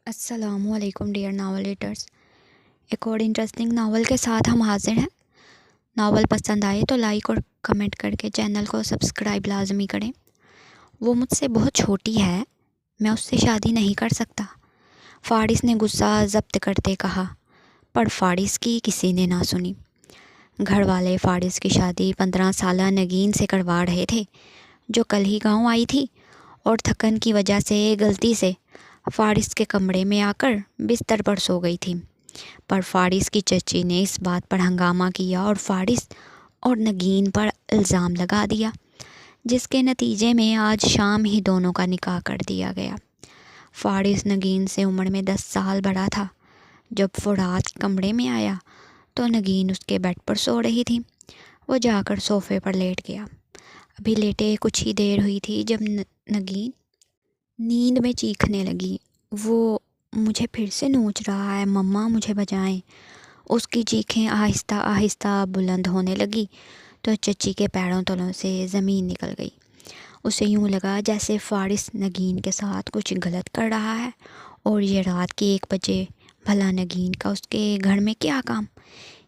السلام علیکم dear novel readers, ایک اور انٹرسٹنگ ناول کے ساتھ ہم حاضر ہیں۔ ناول پسند آئے تو لائک اور کمنٹ کر کے چینل کو سبسکرائب لازمی کریں۔ وہ مجھ سے بہت چھوٹی ہے، میں اس سے شادی نہیں کر سکتا، فارس نے غصہ ضبط کرتے کہا، پر فارس کی کسی نے نہ سنی۔ گھر والے فارس کی شادی 15 سالہ نگین سے کروا رہے تھے، جو کل ہی گاؤں آئی تھی اور تھکن کی وجہ سے غلطی سے فارس کے کمرے میں آ کر بستر پر سو گئی تھی۔ پر فارس کی چچی نے اس بات پر ہنگامہ کیا اور فارس اور نگین پر الزام لگا دیا، جس کے نتیجے میں آج شام ہی دونوں کا نکاح کر دیا گیا۔ فارس نگین سے عمر میں 10 سال بڑا تھا۔ جب وہ رات کمرے میں آیا تو نگین اس کے بیڈ پر سو رہی تھی۔ وہ جا کر صوفے پر لیٹ گیا۔ ابھی لیٹے کچھ ہی دیر ہوئی تھی جب نگین نیند میں چیخنے لگی، وہ مجھے پھر سے نوچ رہا ہے، مما مجھے بچائیں۔ اس کی چیخیں آہستہ آہستہ بلند ہونے لگی تو چچی کے پیروں تلوں سے زمین نکل گئی۔ اسے یوں لگا جیسے فارس نگین کے ساتھ کچھ غلط کر رہا ہے، اور یہ رات کے 1 بجے بھلا نگین کا اس کے گھر میں کیا کام؟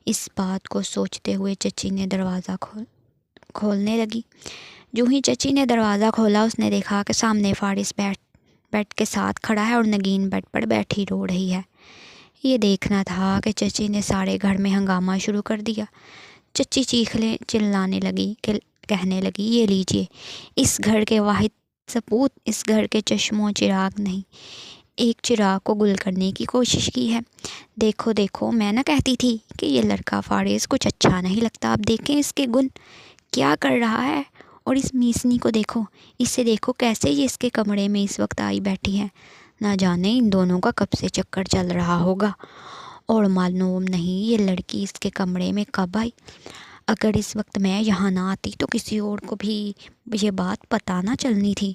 اس بات کو سوچتے ہوئے چچی نے دروازہ کھولنے لگی۔ جو ہی چچی نے دروازہ کھولا، اس نے دیکھا کہ سامنے فارس بیڈ کے ساتھ کھڑا ہے اور نگین بیڈ پر بیٹھی رو رہی ہے۔ یہ دیکھنا تھا کہ چچی نے سارے گھر میں ہنگامہ شروع کر دیا۔ چچی چلانے لگی، کہنے لگی، یہ لیجئے، اس گھر کے واحد سپوت اس گھر کے چشموں چراغ نہیں، ایک چراغ کو گل کرنے کی کوشش کی ہے۔ دیکھو دیکھو، میں نہ کہتی تھی کہ یہ لڑکا فارس کچھ اچھا نہیں لگتا، اب دیکھیں اس کے گن کیا کر رہا ہے۔ اور اس میسنی کو دیکھو، اسے دیکھو کیسے یہ اس کے کمرے میں اس وقت آئی بیٹھی ہے۔ نہ جانے ان دونوں کا کب سے چکر چل رہا ہوگا، اور معلوم نہیں یہ لڑکی اس کے کمرے میں کب آئی۔ اگر اس وقت میں یہاں نہ آتی تو کسی اور کو بھی یہ بات پتہ نہ چلنی تھی۔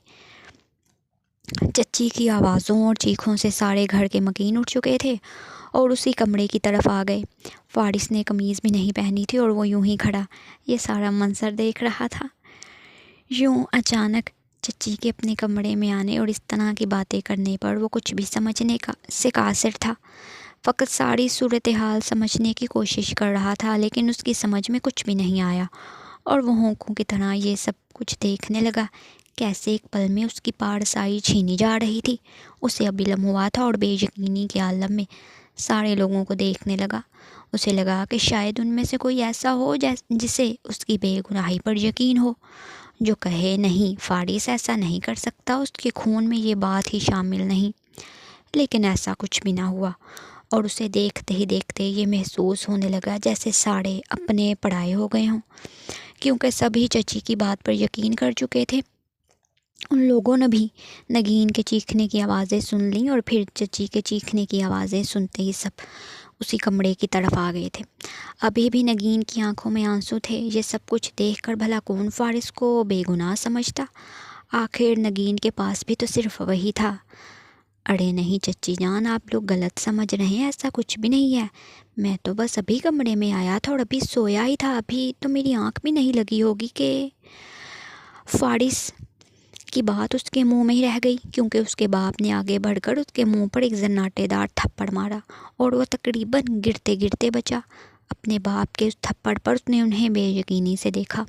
چچی کی آوازوں اور چیخوں سے سارے گھر کے مکین اٹھ چکے تھے اور اسی کمرے کی طرف آ گئے۔ فارس نے قمیض بھی نہیں پہنی تھی اور وہ یوں ہی کھڑا یہ سارا منظر دیکھ رہا تھا۔ یوں اچانک چچی کے اپنے کمرے میں آنے اور اس طرح کی باتیں کرنے پر وہ کچھ بھی سمجھنے سے قاصر تھا، فقط ساری صورتحال سمجھنے کی کوشش کر رہا تھا، لیکن اس کی سمجھ میں کچھ بھی نہیں آیا، اور وہ ہونکوں کی طرح یہ سب کچھ دیکھنے لگا، کیسے ایک پل میں اس کی پارسائی چھینی جا رہی تھی۔ اسے اب علم ہوا تھا اور بے یقینی کے عالم میں سارے لوگوں کو دیکھنے لگا۔ اسے لگا کہ شاید ان میں سے کوئی ایسا ہو جسے اس کی بے گناہی پر یقین ہو، جو کہے نہیں، فارس ایسا نہیں کر سکتا، اس کے خون میں یہ بات ہی شامل نہیں۔ لیکن ایسا کچھ بھی نہ ہوا، اور اسے دیکھتے ہی دیکھتے یہ محسوس ہونے لگا جیسے سارے اپنے پرائے ہو گئے ہوں، کیونکہ سبھی چچی کی بات پر یقین کر چکے تھے۔ ان لوگوں نے بھی نگین کے چیخنے کی آوازیں سن لیں، اور پھر چچی کے چیخنے کی آوازیں سنتے ہی سب اسی کمرے کی طرف آ گئے تھے۔ ابھی بھی نگین کی آنکھوں میں آنسو تھے۔ یہ سب کچھ دیکھ کر بھلا کون فارس کو بے گناہ سمجھتا؟ آخر نگین کے پاس بھی تو صرف وہی تھا۔ ارے نہیں چچی جان، آپ لوگ غلط سمجھ رہے ہیں، ایسا کچھ بھی نہیں ہے، میں تو بس ابھی کمرے میں آیا تھا اور ابھی سویا ہی تھا، ابھی تو میری آنکھ بھی نہیں لگی ہوگی کہ… فارس کی بات اس کے منہ میں ہی رہ گئی، کیونکہ اس کے باپ نے آگے بڑھ کر اس کے منہ پر ایک زناٹے دار تھپڑ مارا، اور وہ تقریباً گرتے گرتے بچا۔ اپنے باپ کے اس تھپڑ پر اس نے انہیں بے یقینی سے دیکھا۔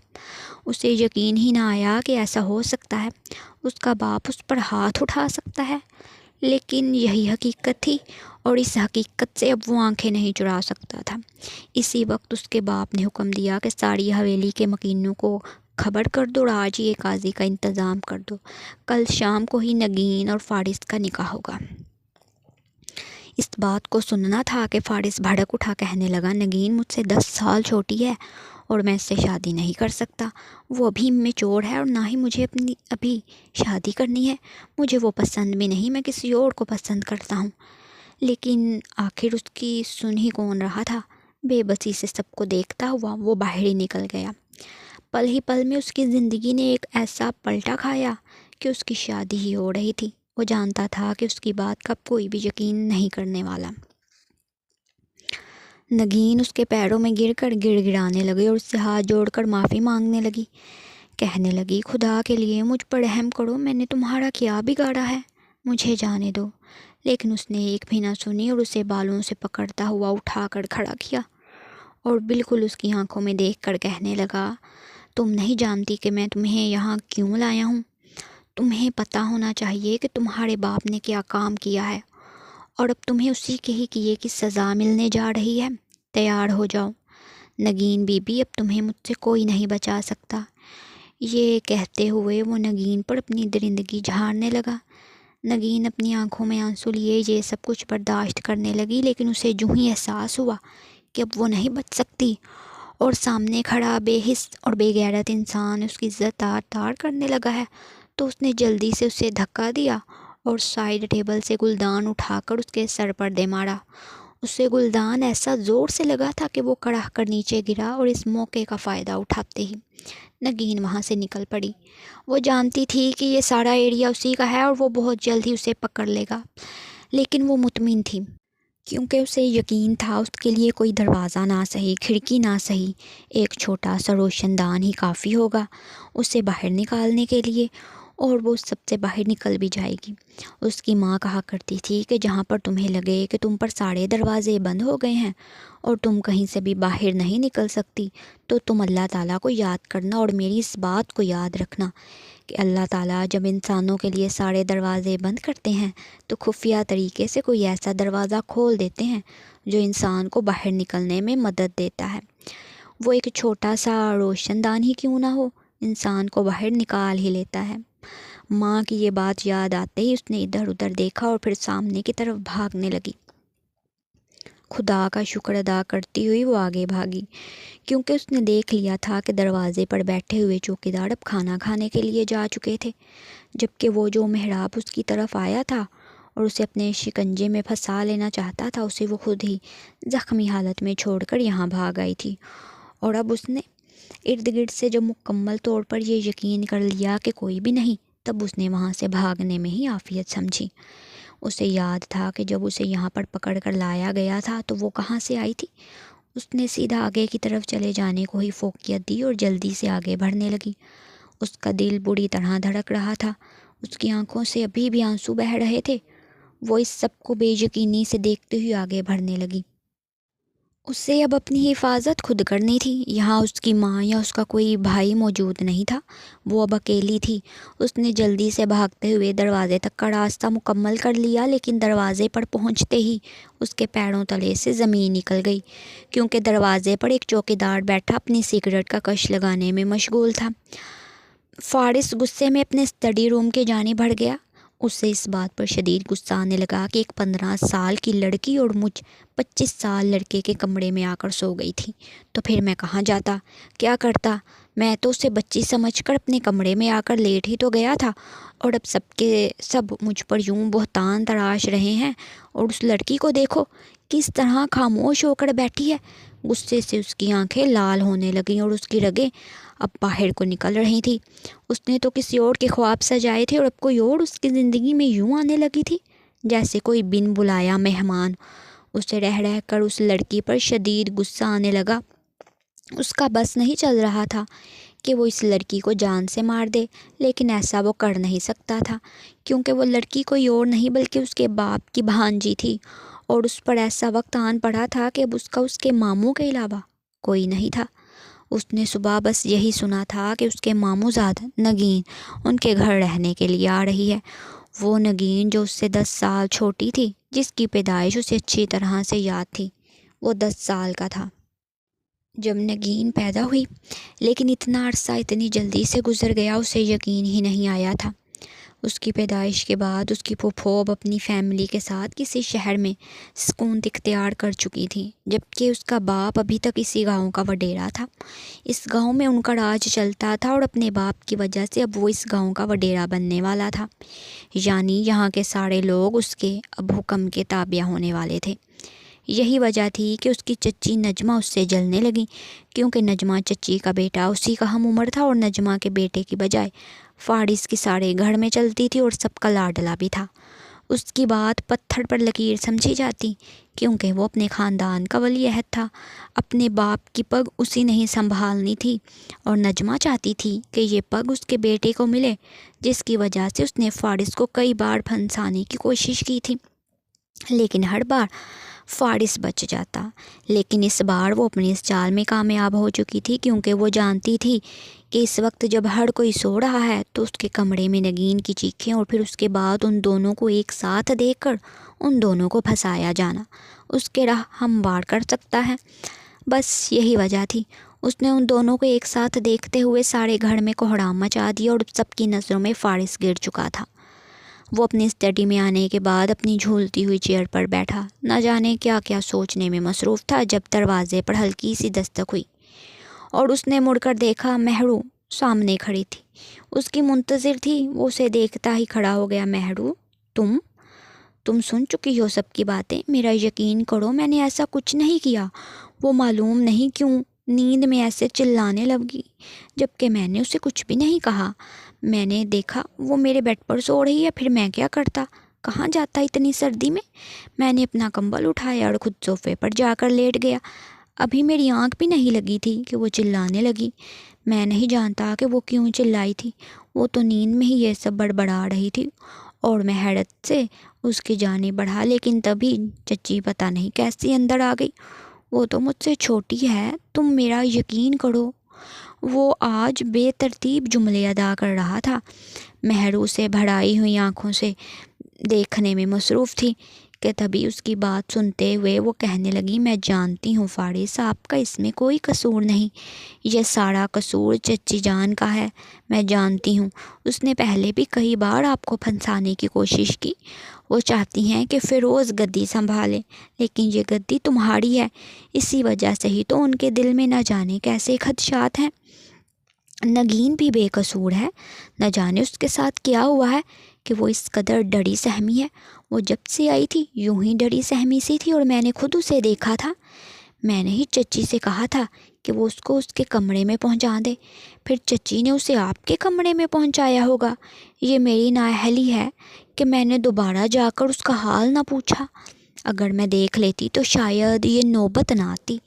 اسے یقین ہی نہ آیا کہ ایسا ہو سکتا ہے، اس کا باپ اس پر ہاتھ اٹھا سکتا ہے، لیکن یہی حقیقت تھی، اور اس حقیقت سے اب وہ آنکھیں نہیں چرا سکتا تھا۔ اسی وقت اس کے باپ نے حکم دیا کہ ساری حویلی کے مکینوں کو خبر کر دو اور آج ہی ایک قاضی کا انتظام کر دو، کل شام کو ہی نگین اور فارس کا نکاح ہوگا۔ اس بات کو سننا تھا کہ فارس بھڑک اٹھا، کہنے لگا، نگین مجھ سے 10 سال چھوٹی ہے اور میں اس سے شادی نہیں کر سکتا، وہ ابھی میچور ہے، اور نہ ہی مجھے ابھی شادی کرنی ہے، مجھے وہ پسند بھی نہیں، میں کسی اور کو پسند کرتا ہوں۔ لیکن آخر اس کی سن ہی کون رہا تھا؟ بے بسی سے سب کو دیکھتا ہوا وہ باہر ہی نکل گیا۔ پل ہی پل میں اس کی زندگی نے ایک ایسا پلٹا کھایا کہ اس کی شادی ہی ہو رہی تھی۔ وہ جانتا تھا کہ اس کی بات کا کوئی بھی یقین نہیں کرنے والا۔ نگین اس کے پیروں میں گر کر گڑ گڑانے لگی اور اس سے ہاتھ جوڑ کر معافی مانگنے لگی، کہنے لگی، خدا کے لیے مجھ پر رحم کرو، میں نے تمہارا کیا بگاڑا ہے؟ مجھے جانے دو۔ لیکن اس نے ایک بھی نہ سنی اور اسے بالوں سے پکڑتا ہوا اٹھا کر کھڑا کیا اور بالکل اس کی آنکھوں میں دیکھ کر کہنے لگا، تم نہیں جانتی کہ میں تمہیں یہاں کیوں لایا ہوں؟ تمہیں پتہ ہونا چاہیے کہ تمہارے باپ نے کیا کام کیا ہے، اور اب تمہیں اسی کے ہی کیے کی سزا ملنے جا رہی ہے۔ تیار ہو جاؤ نگین بی بی، اب تمہیں مجھ سے کوئی نہیں بچا سکتا۔ یہ کہتے ہوئے وہ نگین پر اپنی درندگی جھاڑنے لگا۔ نگین اپنی آنکھوں میں آنسو لیے یہ سب کچھ برداشت کرنے لگی، لیکن اسے جوں ہی احساس ہوا کہ اب وہ نہیں بچ سکتی اور سامنے کھڑا بے حس اور بے غیرت انسان اس کی عزت تار تار کرنے لگا ہے، تو اس نے جلدی سے اسے دھکا دیا اور سائیڈ ٹیبل سے گلدان اٹھا کر اس کے سر پر دے مارا۔ اسے گلدان ایسا زور سے لگا تھا کہ وہ کڑاہ کر نیچے گرا، اور اس موقع کا فائدہ اٹھاتے ہی نگین وہاں سے نکل پڑی۔ وہ جانتی تھی کہ یہ سارا ایریا اسی کا ہے اور وہ بہت جلد ہی اسے پکڑ لے گا، لیکن وہ مطمئن تھی کیونکہ اسے یقین تھا اس کے لیے کوئی دروازہ نہ سہی، کھڑکی نہ سہی، ایک چھوٹا سا روشن دان ہی کافی ہوگا اسے باہر نکالنے کے لیے، اور وہ سب سے باہر نکل بھی جائے گی۔ اس کی ماں کہا کرتی تھی کہ جہاں پر تمہیں لگے کہ تم پر سارے دروازے بند ہو گئے ہیں اور تم کہیں سے بھی باہر نہیں نکل سکتی، تو تم اللہ تعالیٰ کو یاد کرنا اور میری اس بات کو یاد رکھنا کہ اللہ تعالیٰ جب انسانوں کے لیے سارے دروازے بند کرتے ہیں تو خفیہ طریقے سے کوئی ایسا دروازہ کھول دیتے ہیں جو انسان کو باہر نکلنے میں مدد دیتا ہے۔ وہ ایک چھوٹا سا روشن دان ہی کیوں نہ ہو، انسان کو باہر نکال ہی لیتا ہے۔ ماں کی یہ بات یاد آتے ہی اس نے ادھر ادھر دیکھا اور پھر سامنے کی طرف بھاگنے لگی۔ خدا کا شکر ادا کرتی ہوئی وہ آگے بھاگی، کیونکہ اس نے دیکھ لیا تھا کہ دروازے پر بیٹھے ہوئے چوکیدار اب کھانا کھانے کے لیے جا چکے تھے، جبکہ وہ جو محراب اس کی طرف آیا تھا اور اسے اپنے شکنجے میں پھنسا لینا چاہتا تھا، اسے وہ خود ہی زخمی حالت میں چھوڑ کر یہاں بھاگ آئی تھی۔ اور اب اس نے ارد گرد سے جب مکمل طور پر یہ یقین کر لیا کہ کوئی بھی نہیں، تب اس نے وہاں سے بھاگنے میں ہی عافیت سمجھی۔ اسے یاد تھا کہ جب اسے یہاں پر پکڑ کر لایا گیا تھا تو وہ کہاں سے آئی تھی۔ اس نے سیدھا آگے کی طرف چلے جانے کو ہی فوقیت دی اور جلدی سے آگے بڑھنے لگی۔ اس کا دل بری طرح دھڑک رہا تھا، اس کی آنکھوں سے ابھی بھی آنسو بہہ رہے تھے۔ وہ اس سب کو بے یقینی سے دیکھتے ہوئے آگے بڑھنے لگی۔ اسے اب اپنی حفاظت خود کرنی تھی۔ یہاں اس کی ماں یا اس کا کوئی بھائی موجود نہیں تھا، وہ اب اکیلی تھی۔ اس نے جلدی سے بھاگتے ہوئے دروازے تک کا راستہ مکمل کر لیا، لیکن دروازے پر پہنچتے ہی اس کے پیروں تلے سے زمین نکل گئی، کیونکہ دروازے پر ایک چوکیدار بیٹھا اپنی سگریٹ کا کش لگانے میں مشغول تھا۔ فارس غصے میں اپنے اسٹڈی روم کی جانب بڑھ گیا۔ اسے اس بات پر شدید غصہ آنے لگا کہ ایک 15 سال کی لڑکی اور مجھ 25 سال لڑکے کے کمرے میں آ کر سو گئی تھی، تو پھر میں کہاں جاتا، کیا کرتا؟ میں تو اسے بچی سمجھ کر اپنے کمرے میں آ کر لیٹ ہی تو گیا تھا، اور اب سب کے سب مجھ پر یوں بہتان تراش رہے ہیں، اور اس لڑکی کو دیکھو کس طرح خاموش ہو کر بیٹھی ہے۔ غصے سے اس کی آنکھیں لال ہونے لگیں اور اس کی رگیں اب باہر کو نکل رہی تھی۔ اس نے تو کسی اور کے خواب سجائے تھے اور اب کوئی اور اس کی زندگی میں یوں آنے لگی تھی جیسے کوئی بن بلایا مہمان۔ اسے رہ رہ کر اس لڑکی پر شدید غصہ آنے لگا۔ اس کا بس نہیں چل رہا تھا کہ وہ اس لڑکی کو جان سے مار دے، لیکن ایسا وہ کر نہیں سکتا تھا، کیونکہ وہ لڑکی کوئی اور نہیں بلکہ اس کے باپ کی بھانجی تھی، اور اس پر ایسا وقت آن پڑا تھا کہ اب اس کے ماموں کے علاوہ کوئی نہیں تھا۔ اس نے صبح بس یہی سنا تھا کہ اس کے ماموں زاد نگین ان کے گھر رہنے کے لیے آ رہی ہے۔ وہ نگین جو اس سے 10 سال چھوٹی تھی، جس کی پیدائش اسے اچھی طرح سے یاد تھی۔ وہ 10 سال کا تھا جب نگین پیدا ہوئی، لیکن اتنا عرصہ اتنی جلدی سے گزر گیا اسے یقین ہی نہیں آیا تھا۔ اس کی پیدائش کے بعد اس کی پھوپھو اب اپنی فیملی کے ساتھ کسی شہر میں سکون اختیار کر چکی تھی، جبکہ اس کا باپ ابھی تک اسی گاؤں کا وڈیرا تھا۔ اس گاؤں میں ان کا راج چلتا تھا اور اپنے باپ کی وجہ سے اب وہ اس گاؤں کا وڈیرا بننے والا تھا، یعنی یہاں کے سارے لوگ اس کے اب حکم کے تابع ہونے والے تھے۔ یہی وجہ تھی کہ اس کی چچی نجمہ اس سے جلنے لگی، کیونکہ نجمہ چچی کا بیٹا اسی کا ہم عمر تھا، اور نجمہ کے بیٹے کی بجائے فارس کی سارے گھر میں چلتی تھی اور سب کا لاڈلا بھی تھا۔ اس کی بات پتھر پر لکیر سمجھی جاتی، کیونکہ وہ اپنے خاندان کا ولی عہد تھا۔ اپنے باپ کی پگ اسی نہیں سنبھالنی تھی، اور نجمہ چاہتی تھی کہ یہ پگ اس کے بیٹے کو ملے، جس کی وجہ سے اس نے فارس کو کئی بار پھنسانے کی کوشش کی تھی، لیکن ہر بار فارس بچ جاتا۔ لیکن اس بار وہ اپنی اس چال میں کامیاب ہو چکی تھی، کیونکہ وہ جانتی تھی کہ اس وقت جب ہر کوئی سو رہا ہے تو اس کے کمرے میں نگین کی چیخیں اور پھر اس کے بعد ان دونوں کو ایک ساتھ دیکھ کر ان دونوں کو پھنسایا جانا اس کے راہ ہموار کر سکتا ہے۔ بس یہی وجہ تھی۔ اس نے ان دونوں کو ایک ساتھ دیکھتے ہوئے سارے گھر میں کوہرام مچا دیا اور سب کی نظروں میں فارس گر چکا تھا۔ وہ اپنی اسٹڈی میں آنے کے بعد اپنی جھولتی ہوئی چیئر پر بیٹھا، نہ جانے کیا کیا سوچنے میں مصروف تھا، جب دروازے پر ہلکی سی دستک ہوئی اور اس نے مڑ کر دیکھا۔ مہرو سامنے کھڑی تھی، اس کی منتظر تھی۔ وہ اسے دیکھتا ہی کھڑا ہو گیا۔ مہرو، تم سن چکی ہو سب کی باتیں، میرا یقین کرو میں نے ایسا کچھ نہیں کیا۔ وہ معلوم نہیں کیوں نیند میں ایسے چلانے لگی، جبکہ میں نے اسے کچھ بھی نہیں کہا۔ میں نے دیکھا وہ میرے بیڈ پر سو رہی ہے، پھر میں کیا کرتا؟ کہاں جاتا اتنی سردی میں؟ میں نے اپنا کمبل اٹھایا اور خود صوفے پر جا کر لیٹ گیا۔ ابھی میری آنکھ بھی نہیں لگی تھی کہ وہ چلانے لگی۔ میں نہیں جانتا کہ وہ کیوں چلائی تھی، وہ تو نیند میں ہی یہ سب بڑبڑا رہی تھی، اور میں حیرت سے اس کی جانب بڑھا، لیکن تبھی چچی پتہ نہیں کیسی اندر آ گئی۔ وہ تو مجھ سے چھوٹی ہے، تم میرا یقین کرو۔ وہ آج بے ترتیب جملے ادا کر رہا تھا۔ مہرو سے بھرائی ہوئی آنکھوں سے دیکھنے میں مصروف تھی کہ تبھی اس کی بات سنتے ہوئے وہ کہنے لگی، میں جانتی ہوں فارس، آپ کا اس میں کوئی قصور نہیں، یہ سارا قصور چچی جان کا ہے۔ میں جانتی ہوں اس نے پہلے بھی کئی بار آپ کو پھنسانے کی کوشش کی۔ وہ چاہتی ہیں کہ فیروز گدی سنبھالے، لیکن یہ گدی تمہاری ہے، اسی وجہ سے ہی تو ان کے دل میں نہ جانے کیسے خدشات ہیں۔ نگین بھی بے قصور ہے، نہ جانے اس کے ساتھ کیا ہوا ہے کہ وہ اس قدر ڈری سہمی ہے۔ وہ جب سے آئی تھی یوں ہی ڈری سہمی سی تھی، اور میں نے خود اسے دیکھا تھا۔ میں نے ہی چچی سے کہا تھا کہ وہ اس کو اس کے کمرے میں پہنچا دے، پھر چچی نے اسے آپ کے کمرے میں پہنچایا ہوگا۔ یہ میری نااہلی ہے کہ میں نے دوبارہ جا کر اس کا حال نہ پوچھا۔ اگر میں دیکھ لیتی تو شاید یہ نوبت نہ آتی۔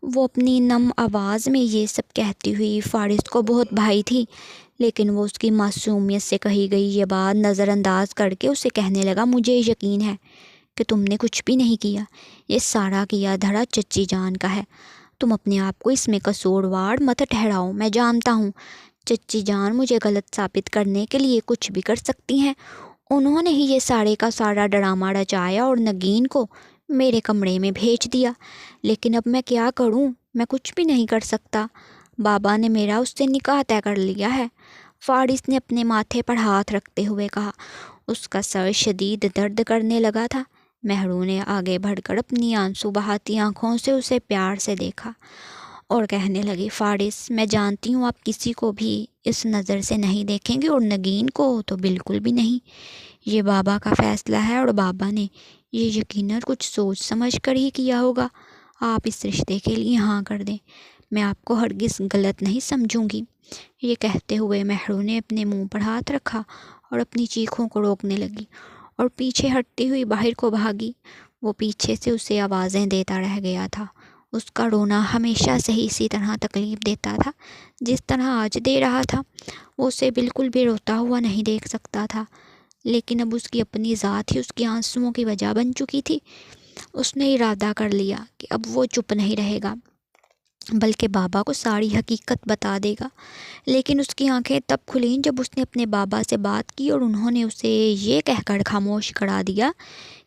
وہ اپنی نم آواز میں یہ سب کہتی ہوئی فارس کو بہت بھائی تھی، لیکن وہ اس کی معصومیت سے کہی گئی یہ بات نظر انداز کر کے اسے کہنے لگا، مجھے یقین ہے کہ تم نے کچھ بھی نہیں کیا، یہ سارا کیا دھرا چچی جان کا ہے۔ تم اپنے آپ کو اس میں قصوروار مت ٹھہراؤ۔ میں جانتا ہوں چچی جان مجھے غلط ثابت کرنے کے لیے کچھ بھی کر سکتی ہیں۔ انہوں نے ہی یہ سارے کا سارا ڈرامہ رچایا اور نگین کو میرے کمرے میں بھیج دیا، لیکن اب میں کیا کروں؟ میں کچھ بھی نہیں کر سکتا۔ بابا نے میرا اس سے نکاح طے کر لیا ہے۔ فارس نے اپنے ماتھے پر ہاتھ رکھتے ہوئے کہا۔ اس کا سر شدید درد کرنے لگا تھا۔ مہرو نے آگے بڑھ کر اپنی آنسو بہاتی آنکھوں سے اسے پیار سے دیکھا اور کہنے لگی، فارس، میں جانتی ہوں آپ کسی کو بھی اس نظر سے نہیں دیکھیں گے، اور نگین کو تو بالکل بھی نہیں۔ یہ بابا کا فیصلہ ہے، اور بابا نے یہ یقیناً کچھ سوچ سمجھ کر ہی کیا ہوگا۔ آپ اس رشتے کے لیے ہاں کر دیں، میں آپ کو ہرگز غلط نہیں سمجھوں گی۔ یہ کہتے ہوئے مہرو نے اپنے منہ پر ہاتھ رکھا اور اپنی چیخوں کو روکنے لگی اور پیچھے ہٹتی ہوئی باہر کو بھاگی۔ وہ پیچھے سے اسے آوازیں دیتا رہ گیا تھا۔ اس کا رونا ہمیشہ سے ہی اسی طرح تکلیف دیتا تھا جس طرح آج دے رہا تھا۔ وہ اسے بالکل بھی روتا ہوا نہیں دیکھ سکتا تھا، لیکن اب اس کی اپنی ذات ہی اس کی آنسوؤں کی وجہ بن چکی تھی۔ اس نے ارادہ کر لیا کہ اب وہ چپ نہیں رہے گا، بلکہ بابا کو ساری حقیقت بتا دے گا۔ لیکن اس کی آنکھیں تب کھلیں جب اس نے اپنے بابا سے بات کی اور انہوں نے اسے یہ کہہ کر خاموش کرا دیا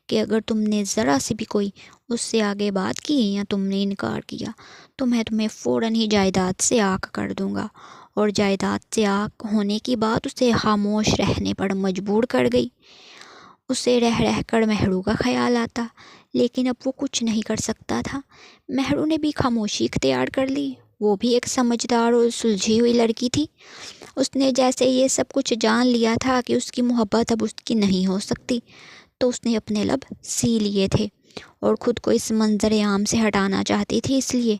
کہ اگر تم نے ذرا سے بھی کوئی اس سے آگے بات کی یا تم نے انکار کیا تو میں تمہیں فوراً ہی جائیداد سے آنکھ کر دوں گا۔ اور جائیداد سے آنکھ ہونے کی بات اسے خاموش رہنے پر مجبور کر گئی۔ اسے رہ رہ کر مہرو کا خیال آتا، لیکن اب وہ کچھ نہیں کر سکتا تھا۔ مہرو نے بھی خاموشی اختیار کر لی۔ وہ بھی ایک سمجھدار اور سلجھی ہوئی لڑکی تھی۔ اس نے جیسے یہ سب کچھ جان لیا تھا کہ اس کی محبت اب اس کی نہیں ہو سکتی، تو اس نے اپنے لب سی لیے تھے اور خود کو اس منظر عام سے ہٹانا چاہتی تھی۔ اس لیے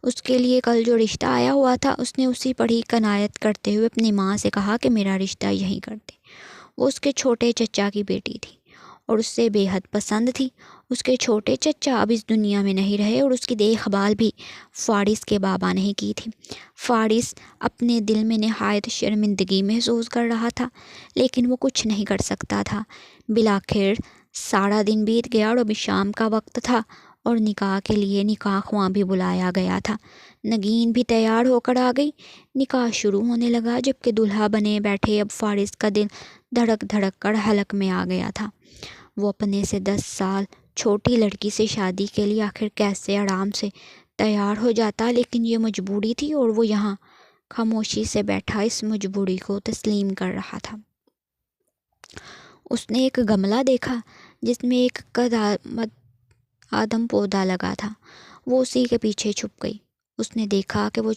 اس کے لیے کل جو رشتہ آیا ہوا تھا اس نے اسی پر ہی کنایت کرتے ہوئے اپنی ماں سے کہا کہ میرا رشتہ یہیں کر دے۔ وہ اس کے چھوٹے چچا کی بیٹی تھی اور اس سے بے حد پسند تھی۔ اس کے چھوٹے چچا اب اس دنیا میں نہیں رہے اور اس کی دیکھ بھال بھی فارس کے بابا نے کی تھی۔ فارس اپنے دل میں نہایت شرمندگی محسوس کر رہا تھا، لیکن وہ کچھ نہیں کر سکتا تھا۔ بالآخر سارا دن بیت گیا اور ابھی شام کا وقت تھا اور نکاح کے لیے نکاح خواں بھی بلایا گیا تھا۔ نگین بھی تیار ہو کر آ گئی۔ نکاح شروع ہونے لگا، جبکہ دلہا بنے بیٹھے اب فارس کا دل دھڑک دھڑک کر حلق میں آ گیا تھا۔ وہ اپنے سے 10 سال چھوٹی لڑکی سے شادی کے لیے آخر کیسے آرام سے تیار ہو جاتا، لیکن یہ مجبوری تھی اور وہ یہاں خاموشی سے بیٹھا اس مجبوری کو تسلیم کر رہا تھا۔ اس نے ایک گملہ دیکھا جس میں ایک آدم پودا لگا تھا۔ وہ اسی کے پیچھے چھپ گئی۔ اس نے دیکھا کہ وہ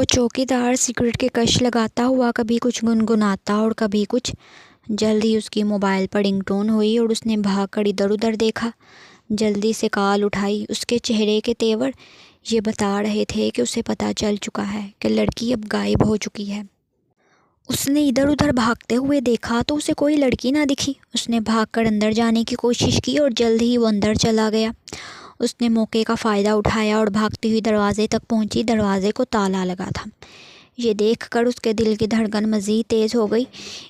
چوکیدار سگریٹ کے کش لگاتا ہوا کبھی کچھ گنگناتا اور کبھی کچھ۔ جلد ہی اس کی موبائل پر رنگ ٹون ہوئی اور اس نے بھاگ کر ادھر ادھر دیکھا۔ جلدی سے کال اٹھائی۔ اس کے چہرے کے تیور یہ بتا رہے تھے کہ اسے پتہ چل چکا ہے کہ لڑکی اب غائب ہو چکی ہے۔ اس نے ادھر ادھر بھاگتے ہوئے دیکھا تو اسے کوئی لڑکی نہ دکھی۔ اس نے بھاگ کر اندر جانے کی کوشش کی اور جلد ہی وہ اندر چلا گیا۔ اس نے موقع کا فائدہ اٹھایا اور بھاگتی ہوئی دروازے تک پہنچی۔ دروازے کو تالا لگا تھا۔ یہ دیکھ کر اس کے دل کی دھڑکن مزید تیز ہو گئی۔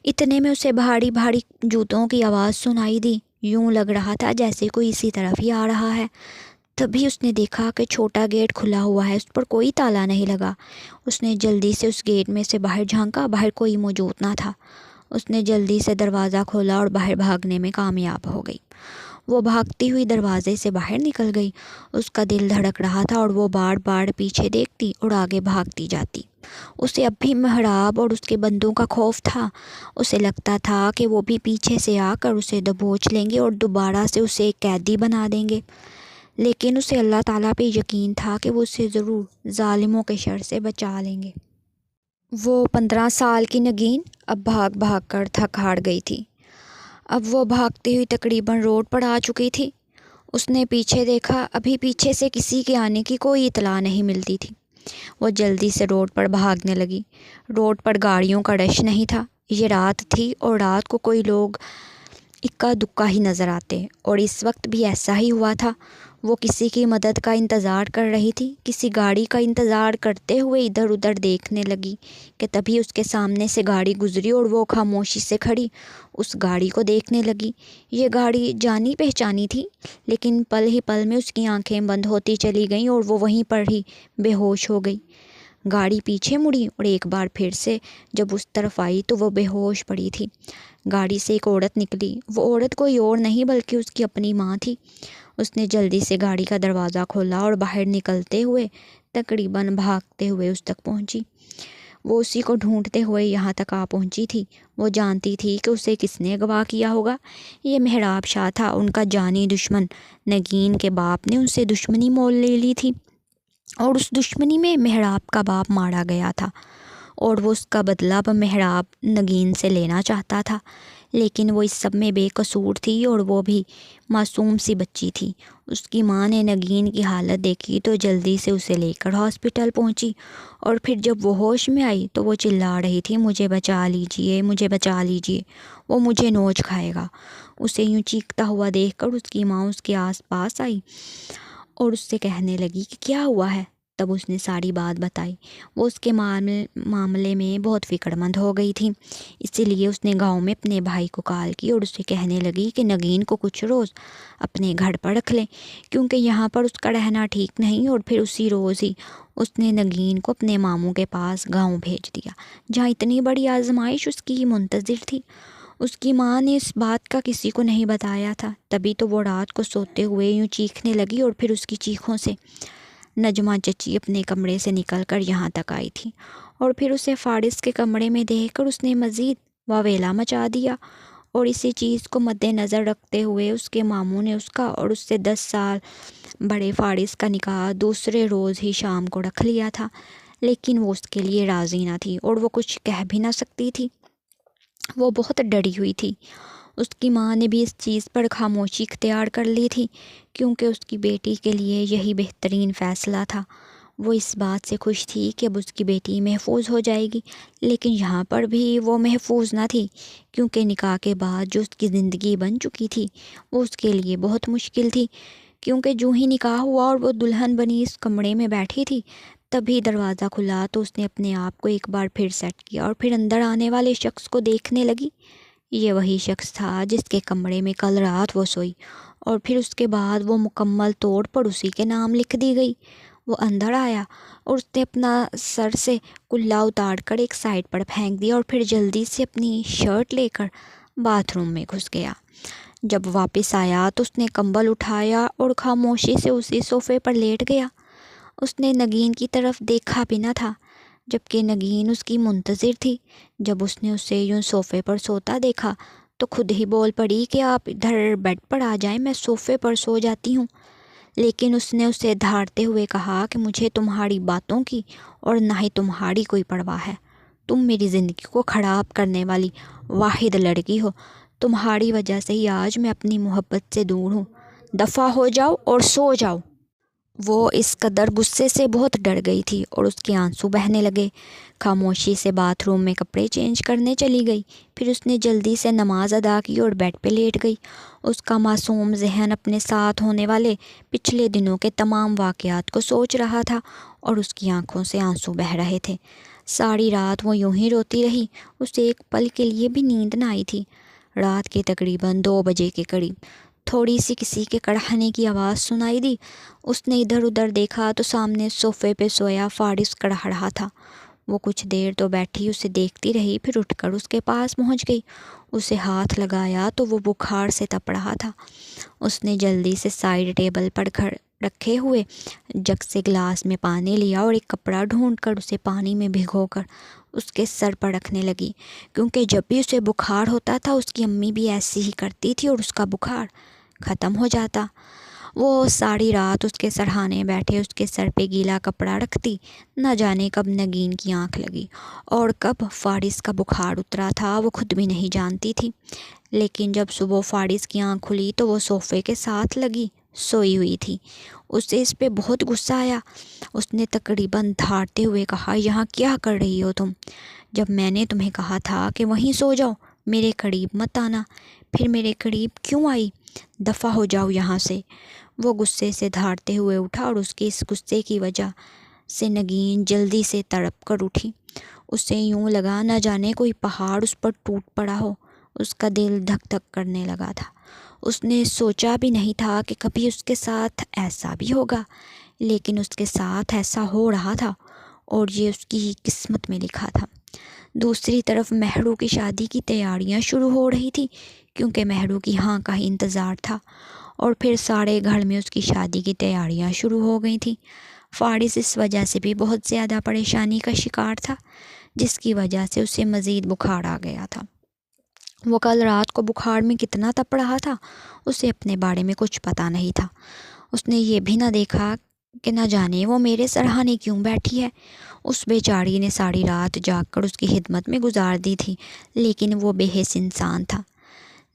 اتنے میں اسے بھاری بھاری جوتوں کی آواز سنائی دی۔ یوں لگ رہا تھا جیسے کوئی اسی طرف ہی آ رہا ہے۔ تبھی اس نے دیکھا کہ چھوٹا گیٹ کھلا ہوا ہے، اس پر کوئی تالا نہیں لگا۔ اس نے جلدی سے اس گیٹ میں سے باہر جھانکا، باہر کوئی موجود نہ تھا۔ اس نے جلدی سے دروازہ کھولا اور باہر بھاگنے میں کامیاب ہو گئی۔ وہ بھاگتی ہوئی دروازے سے باہر نکل گئی۔ اس کا دل دھڑک رہا تھا اور وہ بار بار پیچھے دیکھتی اور آگے بھاگتی جاتی۔ اسے اب بھی محراب اور اس کے بندوں کا خوف تھا۔ اسے لگتا تھا کہ وہ بھی پیچھے سے آ کر اسے دبوچ لیں گے اور دوبارہ سے اسے ایک قیدی بنا دیں گے، لیکن اسے اللہ تعالیٰ پہ یقین تھا کہ وہ اسے ضرور ظالموں کے شر سے بچا لیں گے۔ وہ 15 سال کی نگین اب بھاگ بھاگ کر تھک ہار گئی تھی۔ اب وہ بھاگتی ہوئی تقریباً روڈ پر آ چکی تھی۔ اس نے پیچھے دیکھا، ابھی پیچھے سے کسی کے آنے کی کوئی اطلاع نہیں ملتی تھی۔ وہ جلدی سے روڈ پر بھاگنے لگی۔ روڈ پر گاڑیوں کا رش نہیں تھا۔ یہ رات تھی اور رات کو کوئی لوگ اکا دکا ہی نظر آتے، اور اس وقت بھی ایسا ہی ہوا تھا۔ وہ کسی کی مدد کا انتظار کر رہی تھی، کسی گاڑی کا انتظار کرتے ہوئے ادھر ادھر دیکھنے لگی کہ تبھی اس کے سامنے سے گاڑی گزری اور وہ خاموشی سے کھڑی اس گاڑی کو دیکھنے لگی۔ یہ گاڑی جانی پہچانی تھی، لیکن پل ہی پل میں اس کی آنکھیں بند ہوتی چلی گئیں اور وہ وہیں پر ہی بے ہوش ہو گئی۔ گاڑی پیچھے مڑی اور ایک بار پھر سے جب اس طرف آئی تو وہ بے ہوش پڑی تھی۔ گاڑی سے ایک عورت نکلی۔ وہ عورت کوئی اور نہیں بلکہ اس کی اپنی ماں تھی۔ اس نے جلدی سے گاڑی کا دروازہ کھولا اور باہر نکلتے ہوئے تقریباً بھاگتے ہوئے اس تک پہنچی۔ وہ اسی کو ڈھونڈتے ہوئے یہاں تک آ پہنچی تھی۔ وہ جانتی تھی کہ اسے کس نے اغوا کیا ہوگا۔ یہ محراب شاہ تھا، ان کا جانی دشمن۔ نگین کے باپ نے ان سے دشمنی مول لے لی تھی اور اس دشمنی میں محراب کا باپ مارا گیا تھا، اور وہ اس کا بدلہ محراب نگین سے لینا چاہتا تھا، لیکن وہ اس سب میں بے قصور تھی اور وہ بھی معصوم سی بچی تھی۔ اس کی ماں نے نگین کی حالت دیکھی تو جلدی سے اسے لے کر ہاسپٹل پہنچی، اور پھر جب وہ ہوش میں آئی تو وہ چلا رہی تھی، مجھے بچا لیجئے، مجھے بچا لیجئے، وہ مجھے نوچ کھائے گا۔ اسے یوں چیختا ہوا دیکھ کر اس کی ماں اس کے آس پاس آئی اور اس سے کہنے لگی کہ کیا ہوا ہے۔ تب اس نے ساری بات بتائی۔ وہ اس کے معاملے میں بہت فکر مند ہو گئی تھی، اسی لیے اس نے گاؤں میں اپنے بھائی کو کال کی اور اسے کہنے لگی کہ نگین کو کچھ روز اپنے گھر پر رکھ لیں، کیونکہ یہاں پر اس کا رہنا ٹھیک نہیں۔ اور پھر اسی روز ہی اس نے نگین کو اپنے ماموں کے پاس گاؤں بھیج دیا، جہاں اتنی بڑی آزمائش اس کی منتظر تھی۔ اس کی ماں نے اس بات کا کسی کو نہیں بتایا تھا، تبھی تو وہ رات کو سوتے ہوئے یوں چیخنے لگی، اور پھر اس کی چیخوں سے نجمہ چچی اپنے کمرے سے نکل کر یہاں تک آئی تھی، اور پھر اسے فارس کے کمرے میں دیکھ کر اس نے مزید واویلا مچا دیا، اور اسی چیز کو مد نظر رکھتے ہوئے اس کے ماموں نے اس کا اور اس سے 10 سال بڑے فارس کا نکاح دوسرے روز ہی شام کو رکھ لیا تھا، لیکن وہ اس کے لیے راضی نہ تھی اور وہ کچھ کہہ بھی نہ سکتی تھی۔ وہ بہت ڈری ہوئی تھی۔ اس کی ماں نے بھی اس چیز پر خاموشی اختیار کر لی تھی، کیونکہ اس کی بیٹی کے لیے یہی بہترین فیصلہ تھا۔ وہ اس بات سے خوش تھی کہ اب اس کی بیٹی محفوظ ہو جائے گی، لیکن یہاں پر بھی وہ محفوظ نہ تھی، کیونکہ نکاح کے بعد جو اس کی زندگی بن چکی تھی وہ اس کے لیے بہت مشکل تھی، کیونکہ جو ہی نکاح ہوا اور وہ دلہن بنی اس کمرے میں بیٹھی تھی، تبھی دروازہ کھلا تو اس نے اپنے آپ کو ایک بار پھر سیٹ کیا اور پھر اندر آنے والے شخص کو دیکھنے لگی۔ یہ وہی شخص تھا جس کے کمرے میں کل رات وہ سوئی، اور پھر اس کے بعد وہ مکمل طور پر اسی کے نام لکھ دی گئی۔ وہ اندر آیا اور اس نے اپنا سر سے کلا اتار کر ایک سائڈ پر پھینک دیا اور پھر جلدی سے اپنی شرٹ لے کر باتھ روم میں گھس گیا۔ جب واپس آیا تو اس نے کمبل اٹھایا اور خاموشی سے اسی صوفے پر لیٹ گیا۔ اس نے نگین کی طرف دیکھا بھی نہ تھا، جبکہ نگین اس کی منتظر تھی۔ جب اس نے اسے یوں صوفے پر سوتا دیکھا تو خود ہی بول پڑی کہ آپ ادھر بیڈ پر آ جائیں، میں صوفے پر سو جاتی ہوں۔ لیکن اس نے اسے دھاڑتے ہوئے کہا کہ مجھے تمہاری باتوں کی اور نہ ہی تمہاری کوئی پرواہ ہے۔ تم میری زندگی کو خراب کرنے والی واحد لڑکی ہو، تمہاری وجہ سے ہی آج میں اپنی محبت سے دور ہوں، دفع ہو جاؤ اور سو جاؤ۔ وہ اس قدر غصے سے بہت ڈر گئی تھی اور اس کے آنسو بہنے لگے۔ خاموشی سے باتھ روم میں کپڑے چینج کرنے چلی گئی، پھر اس نے جلدی سے نماز ادا کی اور بیڈ پہ لیٹ گئی۔ اس کا معصوم ذہن اپنے ساتھ ہونے والے پچھلے دنوں کے تمام واقعات کو سوچ رہا تھا اور اس کی آنکھوں سے آنسو بہہ رہے تھے۔ ساری رات وہ یوں ہی روتی رہی، اسے ایک پل کے لیے بھی نیند نہ آئی تھی۔ رات کے تقریباً 2 بجے کے قریب تھوڑی سی کسی کے کڑھانے کی آواز سنائی دی۔ اس نے ادھر ادھر دیکھا تو سامنے صوفے پہ سویا فارس کڑھ رہا تھا۔ وہ کچھ دیر تو بیٹھی اسے دیکھتی رہی، پھر اٹھ کر اس کے پاس پہنچ گئی۔ اسے ہاتھ لگایا تو وہ بخار سے تپ رہا تھا۔ اس نے جلدی سے سائڈ ٹیبل پر رکھے ہوئے جگ سے گلاس میں پانی لیا اور ایک کپڑا ڈھونڈ کر اسے پانی میں بھگو کر اس کے سر پر رکھنے لگی، کیونکہ جب بھی اسے بخار ہوتا تھا اس کی امی بھی ایسی ہی کرتی تھی اور اس کا بخار ختم ہو جاتا۔ وہ ساری رات اس کے سرہانے بیٹھے اس کے سر پہ گیلا کپڑا رکھتی، نہ جانے کب نگین کی آنکھ لگی اور کب فارس کا بخار اترا تھا وہ خود بھی نہیں جانتی تھی۔ لیکن جب صبح فارس کی آنکھ کھلی تو وہ صوفے کے ساتھ لگی سوئی ہوئی تھی۔ اسے اس پہ بہت غصہ آیا۔ اس نے تقریباً دھاڑتے ہوئے کہا، یہاں کیا کر رہی ہو تم؟ جب میں نے تمہیں کہا تھا کہ وہیں سو جاؤ، میرے قریب مت آنا، پھر میرے قریب کیوں آئی؟ دفع ہو جاؤ یہاں سے۔ وہ غصے سے دھاڑتے ہوئے اٹھا اور اس کے اس غصے کی وجہ سے نگین جلدی سے تڑپ کر اٹھی۔ اسے یوں لگا نہ جانے کوئی پہاڑ اس پر ٹوٹ پڑا ہو۔ اس کا دل دھک دھک کرنے لگا تھا۔ اس نے سوچا بھی نہیں تھا کہ کبھی اس کے ساتھ ایسا بھی ہوگا، لیکن اس کے ساتھ ایسا ہو رہا تھا اور یہ اس کی قسمت میں لکھا تھا۔ دوسری طرف مہرو کی شادی کی تیاریاں شروع ہو رہی تھی، کیونکہ مہرو کی ہاں کا ہی انتظار تھا، اور پھر سارے گھر میں اس کی شادی کی تیاریاں شروع ہو گئی تھیں۔ فارس اس وجہ سے بھی بہت زیادہ پریشانی کا شکار تھا، جس کی وجہ سے اسے مزید بخار آ گیا تھا۔ وہ کل رات کو بخار میں کتنا تپ رہا تھا اسے اپنے بارے میں کچھ پتہ نہیں تھا۔ اس نے یہ بھی نہ دیکھا کہ نہ جانے وہ میرے سرہانے کیوں بیٹھی ہے۔ اس بیچاری نے ساری رات جاگ کر اس کی خدمت میں گزار دی تھی، لیکن وہ بے حس انسان تھا۔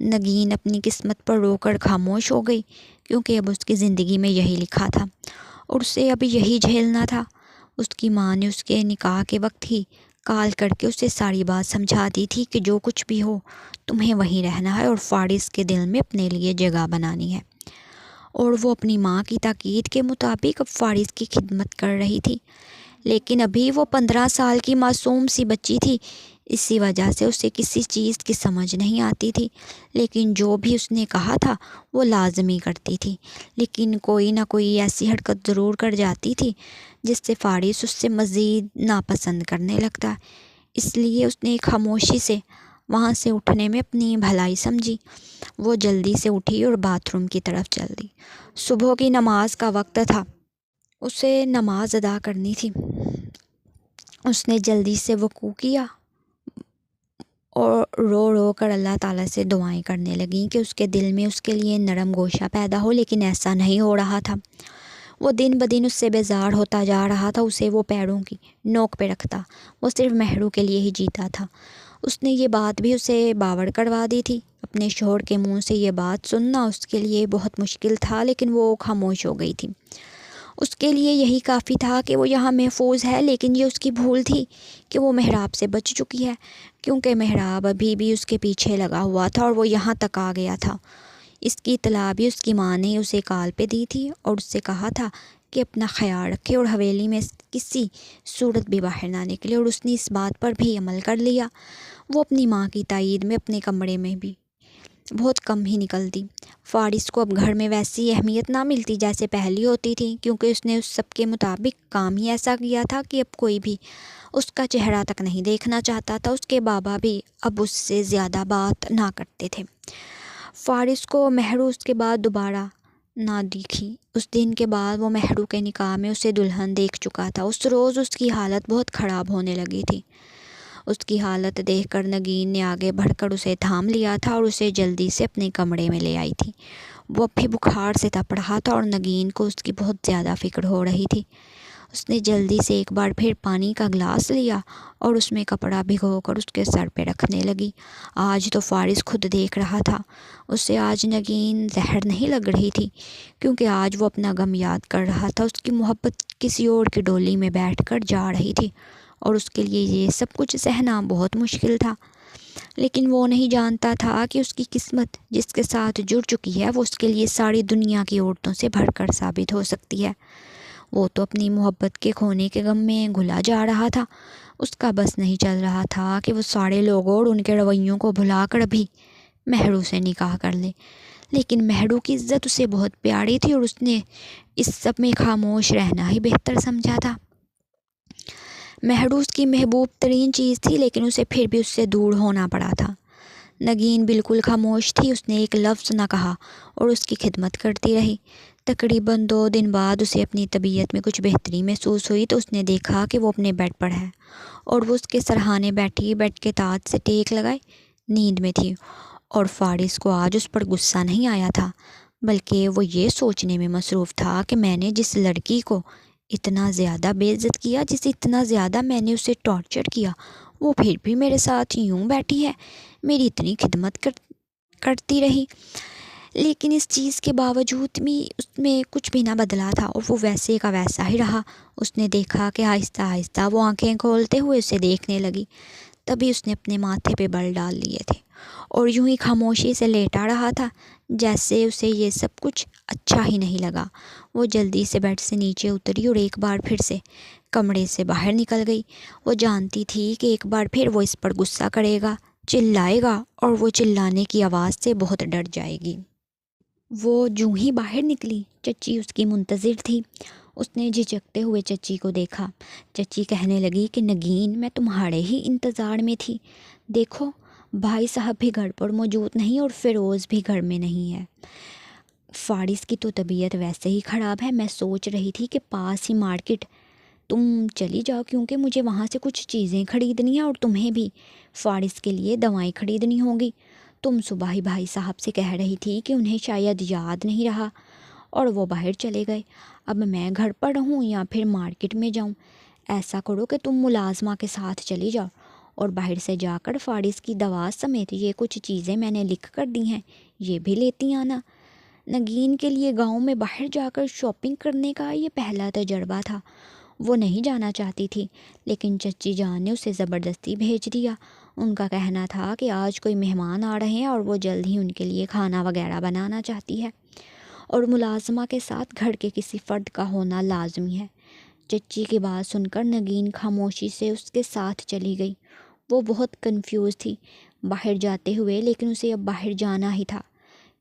نگین اپنی قسمت پر رو کر خاموش ہو گئی، کیونکہ اب اس کی زندگی میں یہی لکھا تھا اور اسے اب یہی جھیلنا تھا۔ اس کی ماں نے اس کے نکاح کے وقت ہی کال کر کے اسے ساری بات سمجھا دی تھی کہ جو کچھ بھی ہو تمہیں وہیں رہنا ہے اور فارس کے دل میں اپنے لیے جگہ بنانی ہے، اور وہ اپنی ماں کی تاکید کے مطابق اب فارس کی خدمت کر رہی تھی۔ لیکن ابھی وہ 15 سال کی معصوم سی بچی تھی، اسی وجہ سے اسے کسی چیز کی سمجھ نہیں آتی تھی، لیکن جو بھی اس نے کہا تھا وہ لازمی کرتی تھی۔ لیکن کوئی نہ کوئی ایسی حرکت ضرور کر جاتی تھی جس سے فارس اس سے مزید ناپسند کرنے لگتا، اس لیے اس نے خاموشی سے وہاں سے اٹھنے میں اپنی بھلائی سمجھی۔ وہ جلدی سے اٹھی اور باتھ روم کی طرف چل دی۔ صبح کی نماز کا وقت تھا، اسے نماز ادا کرنی تھی۔ اس نے جلدی سے وضو کیا اور رو رو کر اللہ تعالیٰ سے دعائیں کرنے لگیں کہ اس کے دل میں اس کے لیے نرم گوشہ پیدا ہو، لیکن ایسا نہیں ہو رہا تھا۔ وہ دن بدن اس سے بیزار ہوتا جا رہا تھا، اسے وہ پیروں کی نوک پہ رکھتا، وہ صرف مہرو کے لیے ہی جیتا تھا۔ اس نے یہ بات بھی اسے باور کروا دی تھی۔ اپنے شوہر کے منہ سے یہ بات سننا اس کے لیے بہت مشکل تھا، لیکن وہ خاموش ہو گئی تھی۔ اس کے لیے یہی کافی تھا کہ وہ یہاں محفوظ ہے، لیکن یہ اس کی بھول تھی کہ وہ محراب سے بچ چکی ہے، کیونکہ محراب ابھی بھی اس کے پیچھے لگا ہوا تھا اور وہ یہاں تک آ گیا تھا۔ اس کی اطلاع بھی اس کی ماں نے اسے کال پہ دی تھی اور اس سے کہا تھا کہ اپنا خیال رکھے اور حویلی میں کسی صورت بھی باہر نہ نکلے، اور اس نے اس بات پر بھی عمل کر لیا۔ وہ اپنی ماں کی تائید میں اپنے کمرے میں بھی بہت کم ہی نکلتی۔ فارس کو اب گھر میں ویسی اہمیت نہ ملتی جیسے پہلی ہوتی تھی، کیونکہ اس نے اس سب کے مطابق کام ہی ایسا کیا تھا کہ اب کوئی بھی اس کا چہرہ تک نہیں دیکھنا چاہتا تھا۔ اس کے بابا بھی اب اس سے زیادہ بات نہ کرتے تھے۔ فارس کو مہرو اس کے بعد دوبارہ نہ دکھی۔ اس دن کے بعد وہ مہرو کے نکاح میں اسے دلہن دیکھ چکا تھا۔ اس روز اس کی حالت بہت خراب ہونے لگی تھی۔ اس کی حالت دیکھ کر نگین نے آگے بڑھ کر اسے تھام لیا تھا اور اسے جلدی سے اپنے کمرے میں لے آئی تھی۔ وہ اب بھی بخار سے تپ رہا تھا اور نگین کو اس کی بہت زیادہ فکر ہو رہی تھی۔ اس نے جلدی سے ایک بار پھر پانی کا گلاس لیا اور اس میں کپڑا بھگو کر اس کے سر پہ رکھنے لگی۔ آج تو فارس خود دیکھ رہا تھا، اسے آج نگین زہر نہیں لگ رہی تھی، کیونکہ آج وہ اپنا غم یاد کر رہا تھا۔ اس کی محبت کسی اور کی ڈولی میں بیٹھ کر جا رہی تھی اور اس کے لیے یہ سب کچھ سہنا بہت مشکل تھا، لیکن وہ نہیں جانتا تھا کہ اس کی قسمت جس کے ساتھ جڑ چکی ہے وہ اس کے لیے ساری دنیا کی عورتوں سے بڑھ کر ثابت ہو سکتی ہے۔ وہ تو اپنی محبت کے کھونے کے غم میں گھلا جا رہا تھا۔ اس کا بس نہیں چل رہا تھا کہ وہ سارے لوگوں اور ان کے رویوں کو بھلا کر ابھی مہرو سے نکاح کر لے، لیکن مہرو کی عزت اسے بہت پیاری تھی اور اس نے اس سب میں خاموش رہنا ہی بہتر سمجھا تھا۔ مہرو اس کی محبوب ترین چیز تھی، لیکن اسے پھر بھی اس سے دور ہونا پڑا تھا۔ نگین بالکل خاموش تھی، اس نے ایک لفظ نہ کہا اور اس کی خدمت کرتی رہی۔ تقریباً 2 دن بعد اسے اپنی طبیعت میں کچھ بہتری محسوس ہوئی تو اس نے دیکھا کہ وہ اپنے بیڈ پر ہے اور وہ اس کے سرہانے بیٹھی بیڈ کے تاج سے ٹیک لگائے نیند میں تھی، اور فارس کو آج اس پر غصہ نہیں آیا تھا، بلکہ وہ یہ سوچنے میں مصروف تھا کہ میں نے جس لڑکی کو اتنا زیادہ بے عزت کیا، جسے اتنا زیادہ میں نے اسے ٹارچر کیا، وہ پھر بھی میرے ساتھ یوں بیٹھی ہے، میری اتنی خدمت کرتی رہی، لیکن اس چیز کے باوجود بھی اس میں کچھ بھی نہ بدلا تھا اور وہ ویسے کا ویسا ہی رہا۔ اس نے دیکھا کہ آہستہ آہستہ وہ آنکھیں کھولتے ہوئے اسے دیکھنے لگی، تبھی اس نے اپنے ماتھے پہ بل ڈال لیے تھے اور یوں ہی خاموشی سے لیٹا رہا تھا، جیسے اسے یہ سب کچھ اچھا ہی نہیں لگا۔ وہ جلدی سے بیڈ سے نیچے اتری اور ایک بار پھر سے کمرے سے باہر نکل گئی۔ وہ جانتی تھی کہ ایک بار پھر وہ اس پر غصہ کرے گا، چلائے گا، اور وہ چلانے کی آواز سے بہت ڈر جائے گی۔ وہ جوں ہی باہر نکلی، چچی اس کی منتظر تھی۔ اس نے جھجکتے ہوئے چچی کو دیکھا۔ چچی کہنے لگی کہ نگین، میں تمہارے ہی انتظار میں تھی، دیکھو بھائی صاحب بھی گھر پر موجود نہیں اور فیروز بھی گھر میں نہیں ہے۔ فارس کی تو طبیعت ویسے ہی خراب ہے، میں سوچ رہی تھی کہ پاس ہی مارکیٹ تم چلی جاؤ، کیونکہ مجھے وہاں سے کچھ چیزیں خریدنی ہیں اور تمہیں بھی فارس کے لیے دوائیں خریدنی ہوں گی۔ تم صبح ہی بھائی صاحب سے کہہ رہی تھی کہ انہیں شاید یاد نہیں رہا اور وہ باہر چلے گئے۔ اب میں گھر پر رہوں یا پھر مارکیٹ میں جاؤں؟ ایسا کرو کہ تم ملازمہ کے ساتھ چلی جاؤ اور باہر سے جا کر فارس کی دوا سمیت یہ کچھ چیزیں میں نے لکھ کر دی ہیں، یہ بھی لیتی آنا۔ نگین کے لیے گاؤں میں باہر جا کر شاپنگ کرنے کا یہ پہلا تجربہ تھا۔ وہ نہیں جانا چاہتی تھی، لیکن چچی جان نے اسے زبردستی بھیج دیا۔ ان کا کہنا تھا کہ آج کوئی مہمان آ رہے ہیں اور وہ جلد ہی ان کے لیے کھانا وغیرہ بنانا چاہتی ہے، اور ملازمہ کے ساتھ گھر کے کسی فرد کا ہونا لازمی ہے۔ چچی کی بات سن کر نگین خاموشی سے اس کے ساتھ چلی گئی۔ وہ بہت کنفیوز تھی باہر جاتے ہوئے، لیکن اسے اب باہر جانا ہی تھا۔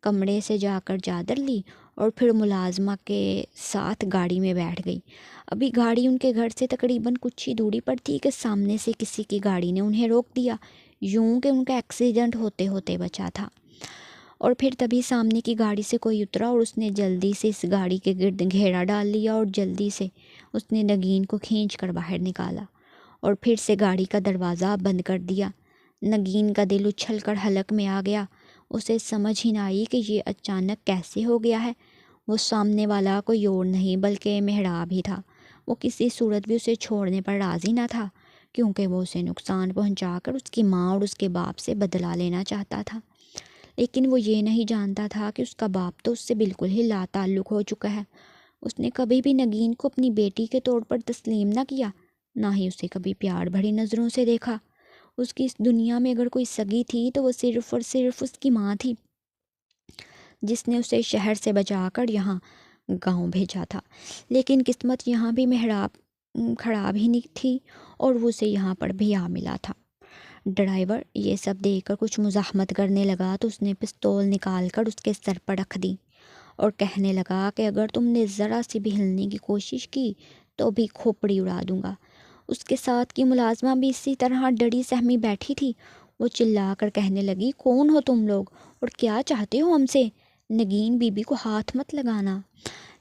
کمرے سے جا کر چادر لی اور پھر ملازمہ کے ساتھ گاڑی میں بیٹھ گئی۔ ابھی گاڑی ان کے گھر سے تقریباً کچھ ہی دوری پر تھی کہ سامنے سے کسی کی گاڑی نے انہیں روک دیا، یوں کہ ان کا ایکسیڈنٹ ہوتے ہوتے بچا تھا، اور پھر تبھی سامنے کی گاڑی سے کوئی اترا اور اس نے جلدی سے اس گاڑی کے گرد گھیرا ڈال لیا اور جلدی سے اس نے نگین کو کھینچ کر باہر نکالا اور پھر سے گاڑی کا دروازہ بند کر دیا۔ نگین کا دل اچھل کر حلق میں آ گیا۔ اسے سمجھ ہی نہ آئی کہ یہ اچانک کیسے ہو گیا ہے۔ وہ سامنے والا کوئی اور نہیں بلکہ محراب ہی تھا۔ وہ کسی صورت بھی اسے چھوڑنے پر راضی نہ تھا، کیونکہ وہ اسے نقصان پہنچا کر اس کی ماں اور اس کے باپ سے بدلہ لینا چاہتا تھا، لیکن وہ یہ نہیں جانتا تھا کہ اس کا باپ تو اس سے بالکل ہی لا تعلق ہو چکا ہے۔ اس نے کبھی بھی نگین کو اپنی بیٹی کے طور پر تسلیم نہ کیا، نہ ہی اسے کبھی پیار بھری نظروں سے دیکھا۔ اس کی اس دنیا میں اگر کوئی سگی تھی تو وہ صرف اور صرف اس کی ماں تھی، جس نے اسے شہر سے بچا کر یہاں گاؤں بھیجا تھا۔ لیکن قسمت یہاں بھی محراب خراب ہی نہیں تھی اور وہ اسے یہاں پر بھی آ ملا تھا۔ ڈرائیور یہ سب دیکھ کر کچھ مزاحمت کرنے لگا تو اس نے پستول نکال کر اس کے سر پر رکھ دی اور کہنے لگا کہ اگر تم نے ذرا سی بھی ہلنے کی کوشش کی تو بھی کھوپڑی اڑا دوں گا۔ اس کے ساتھ کی ملازمہ بھی اسی طرح ڈری سہمی بیٹھی تھی۔ وہ چلا کر کہنے لگی، کون ہو تم لوگ اور کیا چاہتے ہو ہم سے؟ نگین بی بی کو ہاتھ مت لگانا۔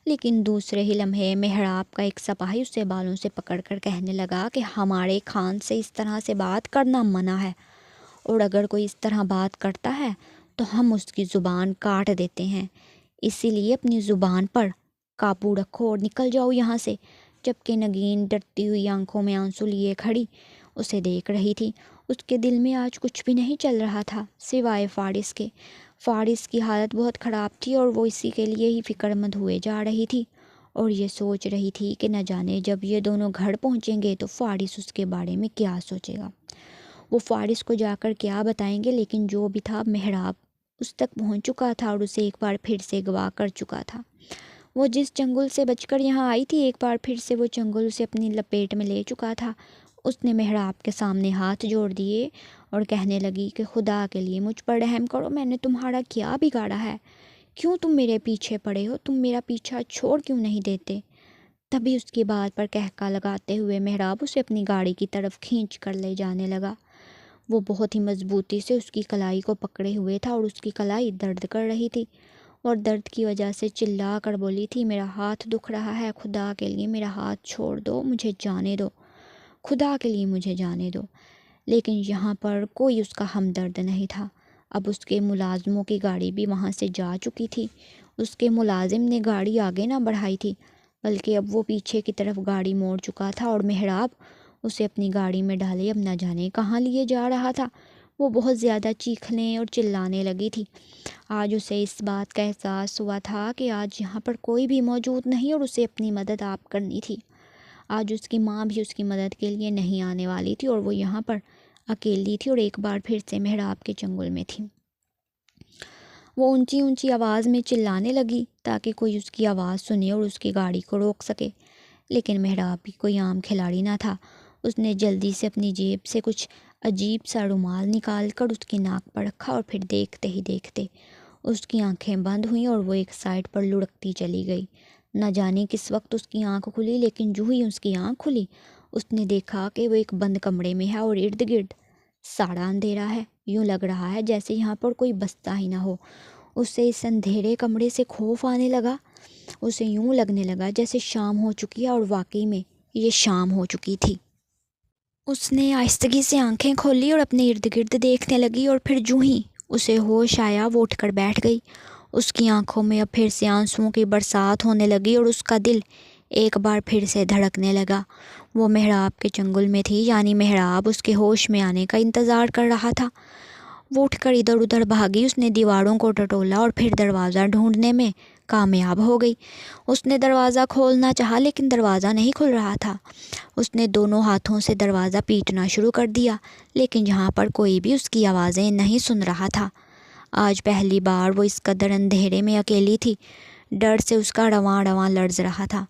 لیکن دوسرے ہی لمحے محراب کا ایک سپاہی اسے بالوں سے پکڑ کر کہنے لگا کہ ہمارے خان سے اس طرح سے بات کرنا منع ہے، اور اگر کوئی اس طرح بات کرتا ہے تو ہم اس کی زبان کاٹ دیتے ہیں، اسی لیے اپنی زبان پر قابو رکھو اور نکل جاؤ یہاں سے۔ جبکہ نگین ڈرتی ہوئی آنکھوں میں آنسو لیے کھڑی اسے دیکھ رہی تھی۔ اس کے دل میں آج کچھ بھی نہیں چل رہا تھا سوائے فارس کے۔ فارس کی حالت بہت خراب تھی اور وہ اسی کے لیے ہی فکر مند ہوئے جا رہی تھی، اور یہ سوچ رہی تھی کہ نہ جانے جب یہ دونوں گھر پہنچیں گے تو فارس اس کے بارے میں کیا سوچے گا، وہ فارس کو جا کر کیا بتائیں گے۔ لیکن جو بھی تھا، محراب اس تک پہنچ چکا تھا اور اسے ایک بار پھر سے اغوا کر چکا تھا۔ وہ جس چنگل سے بچ کر یہاں آئی تھی، ایک بار پھر سے وہ چنگل اسے اپنی لپیٹ میں لے چکا تھا۔ اس نے محراب کے سامنے ہاتھ جوڑ دیے اور کہنے لگی کہ خدا کے لیے مجھ پر رحم کرو، میں نے تمہارا کیا بگاڑا ہے؟ کیوں تم میرے پیچھے پڑے ہو؟ تم میرا پیچھا چھوڑ کیوں نہیں دیتے؟ تبھی اس کی بات پر کہکا لگاتے ہوئے محراب اسے اپنی گاڑی کی طرف کھینچ کر لے جانے لگا۔ وہ بہت ہی مضبوطی سے اس کی کلائی کو پکڑے ہوئے تھا اور اس کی کلائی درد کر رہی تھی اور درد کی وجہ سے چلا کر بولی تھی، میرا ہاتھ دکھ رہا ہے، خدا کے لیے میرا ہاتھ چھوڑ دو، مجھے جانے دو، خدا کے لیے مجھے جانے دو۔ لیکن یہاں پر کوئی اس کا ہمدرد نہیں تھا۔ اب اس کے ملازموں کی گاڑی بھی وہاں سے جا چکی تھی۔ اس کے ملازم نے گاڑی آگے نہ بڑھائی تھی، بلکہ اب وہ پیچھے کی طرف گاڑی موڑ چکا تھا اور محراب اسے اپنی گاڑی میں ڈالے اب نہ جانے کہاں لیے جا رہا تھا۔ وہ بہت زیادہ چیخنے اور چلانے لگی تھی۔ آج اسے اس بات کا احساس ہوا تھا کہ آج یہاں پر کوئی بھی موجود نہیں اور اسے اپنی مدد آپ کرنی تھی۔ آج اس کی ماں بھی اس کی مدد کے لیے نہیں آنے والی تھی اور وہ یہاں پر اکیلی تھی اور ایک بار پھر سے محراب کے چنگل میں تھی۔ وہ اونچی اونچی آواز میں چلانے لگی تاکہ کوئی اس کی آواز سنے اور اس کی گاڑی کو روک سکے، لیکن محراب بھی کوئی عام کھلاڑی نہ تھا۔ اس نے جلدی سے اپنی جیب سے کچھ عجیب سا رومال نکال کر اس کی ناک پر رکھا اور پھر دیکھتے ہی دیکھتے اس کی آنکھیں بند ہوئیں اور وہ ایک سائڈ پر لڑکتی چلی گئی۔ نہ جانے کس وقت اس کی آنکھ کھلی، لیکن جو ہی اس کی آنکھ کھلی اس نے دیکھا کہ وہ ایک بند کمرے میں ہے اور ارد گرد ساڑا اندھیرا ہے۔ یوں لگ رہا ہے جیسے یہاں پر کوئی بستا ہی نہ ہو۔ اسے اس اندھیرے کمرے سے خوف آنے لگا۔ اسے یوں لگنے لگا جیسے شام ہو چکی ہے، اور واقعی میں یہ شام ہو چکی تھی۔ اس نے آہستگی سے آنکھیں کھولی اور اپنے ارد گرد دیکھنے لگی، اور پھر جو ہی اسے ہوش آیا وہ اٹھ کر بیٹھ گئی۔ اس کی آنکھوں میں اب پھر سے آنسوؤں کی برسات ہونے لگی اور اس کا دل ایک بار پھر سے دھڑکنے لگا۔ وہ محراب کے چنگل میں تھی، یعنی محراب اس کے ہوش میں آنے کا انتظار کر رہا تھا۔ وہ اٹھ کر ادھر ادھر بھاگی، اس نے دیواروں کو ٹٹولا اور پھر دروازہ ڈھونڈنے میں کامیاب ہو گئی۔ اس نے دروازہ کھولنا چاہا لیکن دروازہ نہیں کھل رہا تھا۔ اس نے دونوں ہاتھوں سے دروازہ پیٹنا شروع کر دیا، لیکن یہاں پر کوئی بھی اس کی آوازیں نہیں سن رہا تھا۔ آج پہلی بار وہ اس قدر اندھیرے میں اکیلی تھی۔ ڈر سے اس کا رواں رواں لرز رہا تھا۔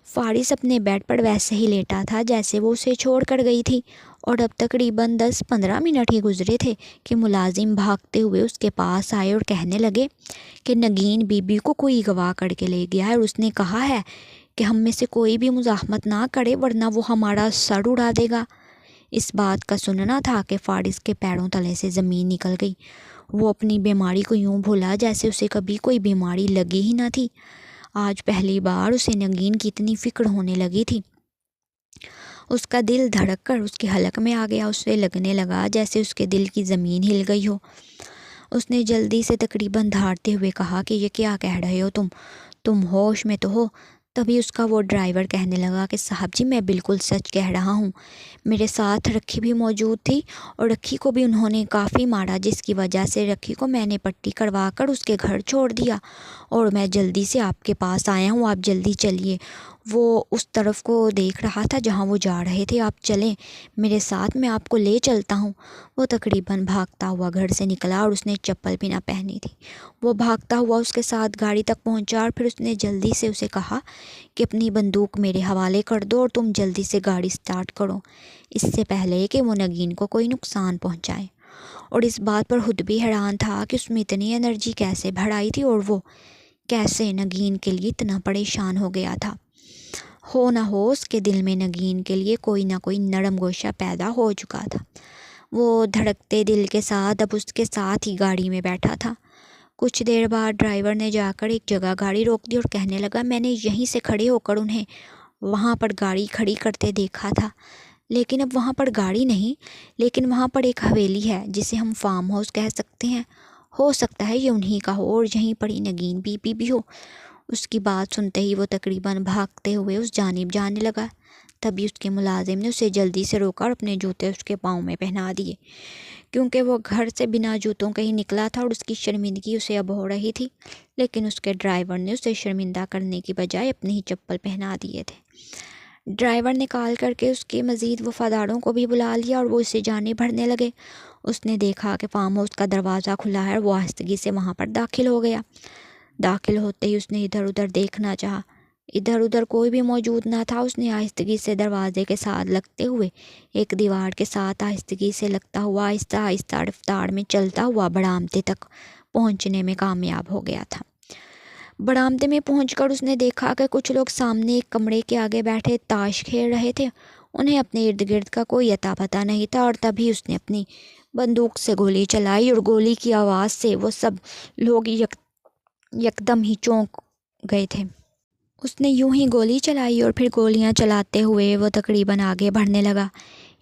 فارس اپنے بیڈ پر ویسے ہی لیٹا تھا جیسے وہ اسے چھوڑ کر گئی تھی، اور اب تقریباً 10-15 منٹ ہی گزرے تھے کہ ملازم بھاگتے ہوئے اس کے پاس آئے اور کہنے لگے کہ نگین بی بی کو کوئی اغوا کر کے لے گیا ہے اور اس نے کہا ہے کہ ہم میں سے کوئی بھی مزاحمت نہ کرے ورنہ وہ ہمارا سر اڑا دے گا۔ اس بات کا سننا تھا کہ فارس کے پیروں تلے سے زمین نکل گئی۔ وہ اپنی بیماری کو یوں بھولا جیسے اسے کبھی کوئی بیماری لگی ہی نہ تھی۔ آج پہلی بار اسے نگین کی اتنی فکر ہونے لگی تھی۔ اس کا دل دھڑک کر اس کے حلق میں آ گیا۔ اسے لگنے لگا جیسے اس کے دل کی زمین ہل گئی ہو۔ اس نے جلدی سے تقریباً دھاڑتے ہوئے کہا کہ یہ کیا کہہ رہے ہو تم ہوش میں تو ہو؟ تبھی اس کا وہ ڈرائیور کہنے لگا کہ صاحب جی میں بالکل سچ کہہ رہا ہوں، میرے ساتھ رکھی بھی موجود تھی اور رکھی کو بھی انہوں نے کافی مارا، جس کی وجہ سے رکھی کو میں نے پٹی کروا کر اس کے گھر چھوڑ دیا اور میں جلدی سے آپ کے پاس آیا ہوں، آپ جلدی چلیے۔ وہ اس طرف کو دیکھ رہا تھا جہاں وہ جا رہے تھے، آپ چلیں میرے ساتھ، میں آپ کو لے چلتا ہوں۔ وہ تقریباً بھاگتا ہوا گھر سے نکلا اور اس نے چپل بھی نہ پہنی تھی۔ وہ بھاگتا ہوا اس کے ساتھ گاڑی تک پہنچا اور پھر اس نے جلدی سے اسے کہا کہ اپنی بندوق میرے حوالے کر دو اور تم جلدی سے گاڑی سٹارٹ کرو، اس سے پہلے کہ وہ نگین کو کوئی نقصان پہنچائے۔ اور اس بات پر خود بھی حیران تھا کہ اس میں اتنی انرجی کیسے بھر آئی تھی اور وہ کیسے نگین کے لیے اتنا پریشان ہو گیا تھا۔ ہو نہ ہو اس کے دل میں نگین کے لیے کوئی نہ کوئی نرم گوشہ پیدا ہو چکا تھا۔ وہ دھڑکتے دل کے ساتھ اب اس کے ساتھ ہی گاڑی میں بیٹھا تھا۔ کچھ دیر بعد ڈرائیور نے جا کر ایک جگہ گاڑی روک دی اور کہنے لگا میں نے یہیں سے کھڑے ہو کر انہیں وہاں پر گاڑی کھڑی کرتے دیکھا تھا، لیکن اب وہاں پر گاڑی نہیں، لیکن وہاں پر ایک حویلی ہے جسے ہم فارم ہاؤس کہہ سکتے ہیں، ہو سکتا ہے یہ انہی کا ہو اور یہیں پر ہی نگین بی بی بھی ہو۔ اس کی بات سنتے ہی وہ تقریباً بھاگتے ہوئے اس جانب جانے لگا۔ تبھی اس کے ملازم نے اسے جلدی سے روکا اور اپنے جوتے اس کے پاؤں میں پہنا دیے، کیونکہ وہ گھر سے بنا جوتوں کے ہی نکلا تھا اور اس کی شرمندگی اسے اب ہو رہی تھی، لیکن اس کے ڈرائیور نے اسے شرمندہ کرنے کی بجائے اپنی ہی چپل پہنا دیے تھے۔ ڈرائیور نے کال کر کے اس کے مزید وفاداروں کو بھی بلا لیا اور وہ اسے جانے بھرنے لگے۔ اس نے دیکھا کہ فارم ہاؤس کا دروازہ کھلا ہے اور وہ آہستگی سے وہاں پر داخل ہو گیا۔ داخل ہوتے ہی اس نے ادھر ادھر دیکھنا چاہا، ادھر ادھر کوئی بھی موجود نہ تھا۔ اس نے آہستگی سے دروازے کے ساتھ لگتے ہوئے ایک دیوار کے ساتھ آہستگی سے لگتا ہوا آہستہ آہستہ رفتار میں چلتا ہوا برآمدے تک پہنچنے میں کامیاب ہو گیا تھا۔ برآمدے میں پہنچ کر اس نے دیکھا کہ کچھ لوگ سامنے ایک کمرے کے آگے بیٹھے تاش کھیل رہے تھے، انہیں اپنے ارد گرد کا کوئی اتا پتہ نہیں تھا، اور تبھی اس نے اپنی بندوق سے گولی چلائی اور گولی کی آواز سے وہ سب لوگ یکدم ہی چونک گئے تھے۔ اس نے یوں ہی گولی چلائی اور پھر گولیاں چلاتے ہوئے وہ تقریباً آگے بڑھنے لگا۔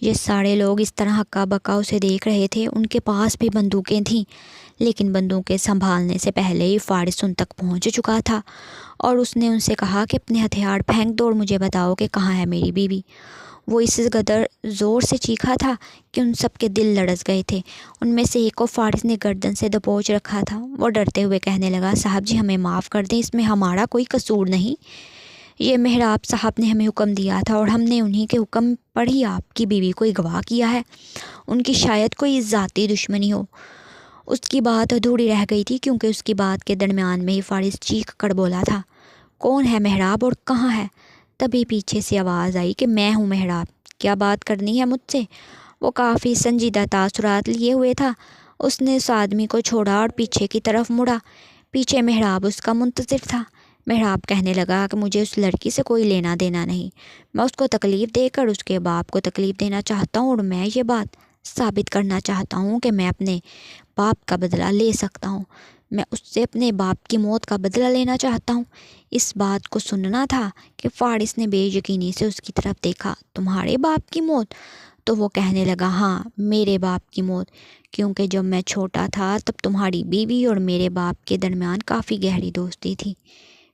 یہ سارے لوگ اس طرح ہکا بکا اسے دیکھ رہے تھے، ان کے پاس بھی بندوقیں تھیں، لیکن بندوقیں سنبھالنے سے پہلے ہی فارس ان تک پہنچ چکا تھا اور اس نے ان سے کہا کہ اپنے ہتھیار پھینک دو اور مجھے بتاؤ کہ کہاں ہے میری بیوی۔ وہ اس قدر زور سے چیخا تھا کہ ان سب کے دل لرز گئے تھے۔ ان میں سے ایک کو فارس نے گردن سے دبوچ رکھا تھا۔ وہ ڈرتے ہوئے کہنے لگا صاحب جی ہمیں معاف کر دیں، اس میں ہمارا کوئی قصور نہیں، یہ محراب صاحب نے ہمیں حکم دیا تھا اور ہم نے انہی کے حکم پر ہی آپ کی بیوی کو اغوا کیا ہے، ان کی شاید کوئی ذاتی دشمنی ہو۔ اس کی بات ادھوری رہ گئی تھی کیونکہ اس کی بات کے درمیان میں ہی فارس چیخ کر بولا تھا کون ہے محراب اور کہاں ہے؟ تبھی پیچھے سے آواز آئی کہ میں ہوں محراب، کیا بات کرنی ہے مجھ سے؟ وہ کافی سنجیدہ تاثرات لیے ہوئے تھا۔ اس نے اس آدمی کو چھوڑا اور پیچھے کی طرف مڑا۔ پیچھے محراب اس کا منتظر تھا۔ محراب کہنے لگا کہ مجھے اس لڑکی سے کوئی لینا دینا نہیں، میں اس کو تکلیف دے کر اس کے باپ کو تکلیف دینا چاہتا ہوں اور میں یہ بات ثابت کرنا چاہتا ہوں کہ میں اپنے باپ کا بدلہ لے سکتا ہوں، میں اس سے اپنے باپ کی موت کا بدلہ لینا چاہتا ہوں۔ اس بات کو سننا تھا کہ فارس نے بے یقینی سے اس کی طرف دیکھا۔ تمہارے باپ کی موت؟ تو وہ کہنے لگا ہاں میرے باپ کی موت، کیونکہ جب میں چھوٹا تھا تب تمہاری بیوی اور میرے باپ کے درمیان کافی گہری دوستی تھی،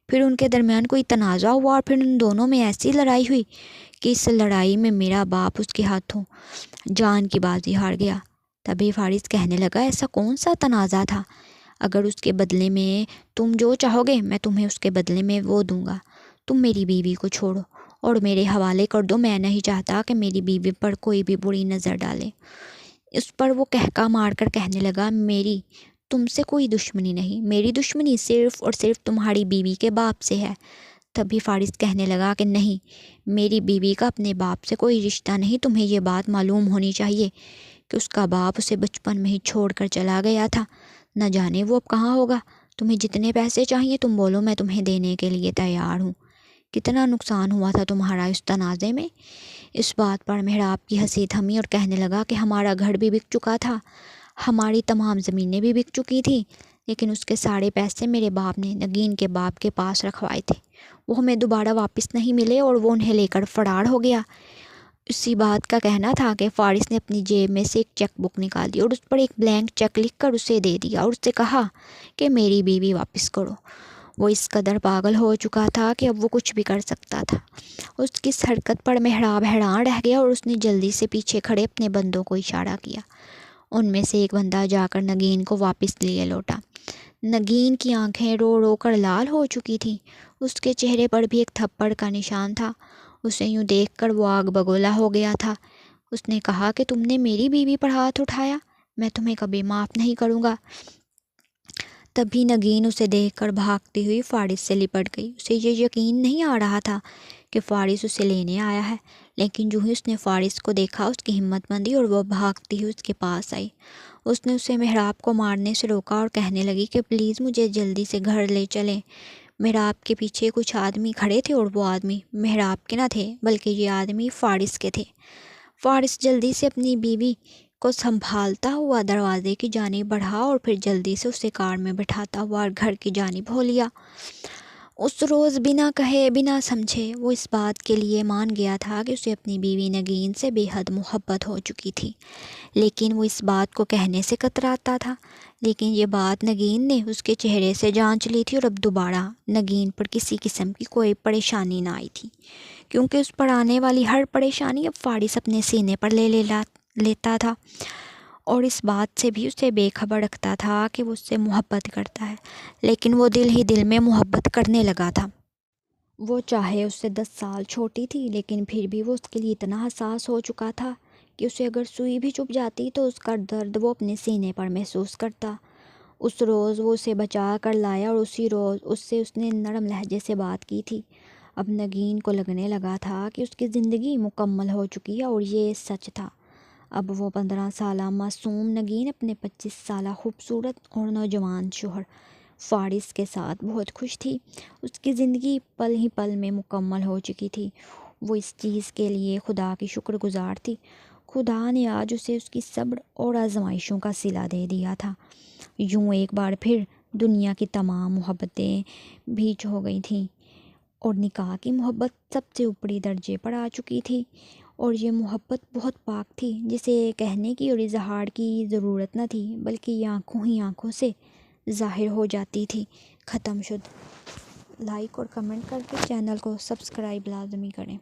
پھر ان کے درمیان کوئی تنازع ہوا اور پھر ان دونوں میں ایسی لڑائی ہوئی کہ اس لڑائی میں میرا باپ اس کے ہاتھوں جان کی بازی ہار گیا۔ تبھی فارس کہنے لگا ایسا کون سا تنازع تھا؟ اگر اس کے بدلے میں تم جو چاہو گے میں تمہیں اس کے بدلے میں وہ دوں گا۔ تم میری بیوی کو چھوڑو اور میرے حوالے کر دو، میں نہیں چاہتا کہ میری بیوی پر کوئی بھی بری نظر ڈالے۔ اس پر وہ کہکا مار کر کہنے لگا میری تم سے کوئی دشمنی نہیں، میری دشمنی صرف اور صرف تمہاری بیوی کے باپ سے ہے۔ تبھی فارس کہنے لگا کہ نہیں، میری بیوی کا اپنے باپ سے کوئی رشتہ نہیں، تمہیں یہ بات معلوم ہونی چاہیے کہ اس کا باپ اسے بچپن میں ہی چھوڑ کر چلا گیا تھا، نہ جانے وہ اب کہاں ہوگا۔ تمہیں جتنے پیسے چاہیے تم بولو، میں تمہیں دینے کے لیے تیار ہوں۔ کتنا نقصان ہوا تھا تمہارا اس تنازع میں؟ اس بات پر محراب کی ہنسی تھمی اور کہنے لگا کہ ہمارا گھر بھی بک چکا تھا، ہماری تمام زمینیں بھی بک چکی تھیں، لیکن اس کے سارے پیسے میرے باپ نے نگین کے باپ کے پاس رکھوائے تھے، وہ ہمیں دوبارہ واپس نہیں ملے اور وہ انہیں لے کر فرار ہو گیا۔ اسی بات کا کہنا تھا کہ فارس نے اپنی جیب میں سے ایک چیک بک نکالی اور اس پر ایک بلینک چیک لکھ کر اسے دے دیا اور اس سے کہا کہ میری بیوی واپس کرو۔ وہ اس قدر پاگل ہو چکا تھا کہ اب وہ کچھ بھی کر سکتا تھا۔ اس کی اس حرکت پر محراب حیران رہ گیا اور اس نے جلدی سے پیچھے کھڑے اپنے بندوں کو اشارہ کیا۔ ان میں سے ایک بندہ جا کر نگین کو واپس لیے لوٹا۔ نگین کی آنکھیں رو رو کر لال ہو چکی تھیں، اس کے چہرے پر بھی ایک تھپڑ کا نشان تھا۔ اسے یوں دیکھ کر وہ آگ بگولا ہو گیا تھا۔ اس نے کہا کہ تم نے میری بیوی پر ہاتھ اٹھایا، میں تمہیں کبھی معاف نہیں کروں گا۔ تبھی نگین اسے دیکھ کر بھاگتی ہوئی فارس سے لپٹ گئی۔ اسے یہ یقین نہیں آ رہا تھا کہ فارس اسے لینے آیا ہے، لیکن جو ہی اس نے فارس کو دیکھا اس کی ہمت بندھی اور وہ بھاگتی ہوئی اس کے پاس آئی۔ اس نے اسے محراب کو مارنے سے روکا اور کہنے لگی کہ پلیز مجھے جلدی سے گھر لے چلیں۔ محراب کے پیچھے کچھ آدمی کھڑے تھے اور وہ آدمی محراب کے نہ تھے بلکہ یہ آدمی فارس کے تھے۔ فارس جلدی سے اپنی بیوی کو سنبھالتا ہوا دروازے کی جانب بڑھا اور پھر جلدی سے اسے کار میں بٹھاتا ہوا گھر کی جانب ہو لیا۔ اس روز بنا کہے بنا سمجھے وہ اس بات کے لیے مان گیا تھا کہ اسے اپنی بیوی نگین سے بے حد محبت ہو چکی تھی، لیکن وہ اس بات کو کہنے سے کتراتا تھا۔ لیکن یہ بات نگین نے اس کے چہرے سے جانچ لی تھی اور اب دوبارہ نگین پر کسی قسم کی کوئی پریشانی نہ آئی تھی، کیونکہ اس پر آنے والی ہر پریشانی اب فارس اپنے سینے پر لیتا تھا اور اس بات سے بھی اسے بے خبر رکھتا تھا کہ وہ اس سے محبت کرتا ہے، لیکن وہ دل ہی دل میں محبت کرنے لگا تھا۔ وہ چاہے اس سے 10 سال چھوٹی تھی لیکن پھر بھی وہ اس کے لیے اتنا حساس ہو چکا تھا کہ اسے اگر سوئی بھی چبھ جاتی تو اس کا درد وہ اپنے سینے پر محسوس کرتا۔ اس روز وہ اسے بچا کر لایا اور اسی روز اس نے نرم لہجے سے بات کی تھی۔ اب نگین کو لگنے لگا تھا کہ اس کی زندگی مکمل ہو چکی ہے اور یہ سچ تھا۔ اب وہ 15 سالہ معصوم نگین اپنے 25 سالہ خوبصورت اور نوجوان شوہر فارس کے ساتھ بہت خوش تھی۔ اس کی زندگی پل ہی پل میں مکمل ہو چکی تھی۔ وہ اس چیز کے لیے خدا کی شکر گزار تھی۔ خدا نے آج اسے اس کی صبر اور آزمائشوں کا صلہ دے دیا تھا۔ یوں ایک بار پھر دنیا کی تمام محبتیں بھیج ہو گئی تھیں اور نکاح کی محبت سب سے اوپری درجے پر آ چکی تھی، اور یہ محبت بہت پاک تھی جسے کہنے کی اور اظہار کی ضرورت نہ تھی، بلکہ یہ آنکھوں ہی آنکھوں سے ظاہر ہو جاتی تھی۔ ختم شد۔ لائک اور کمنٹ کر کے چینل کو سبسکرائب لازمی کریں۔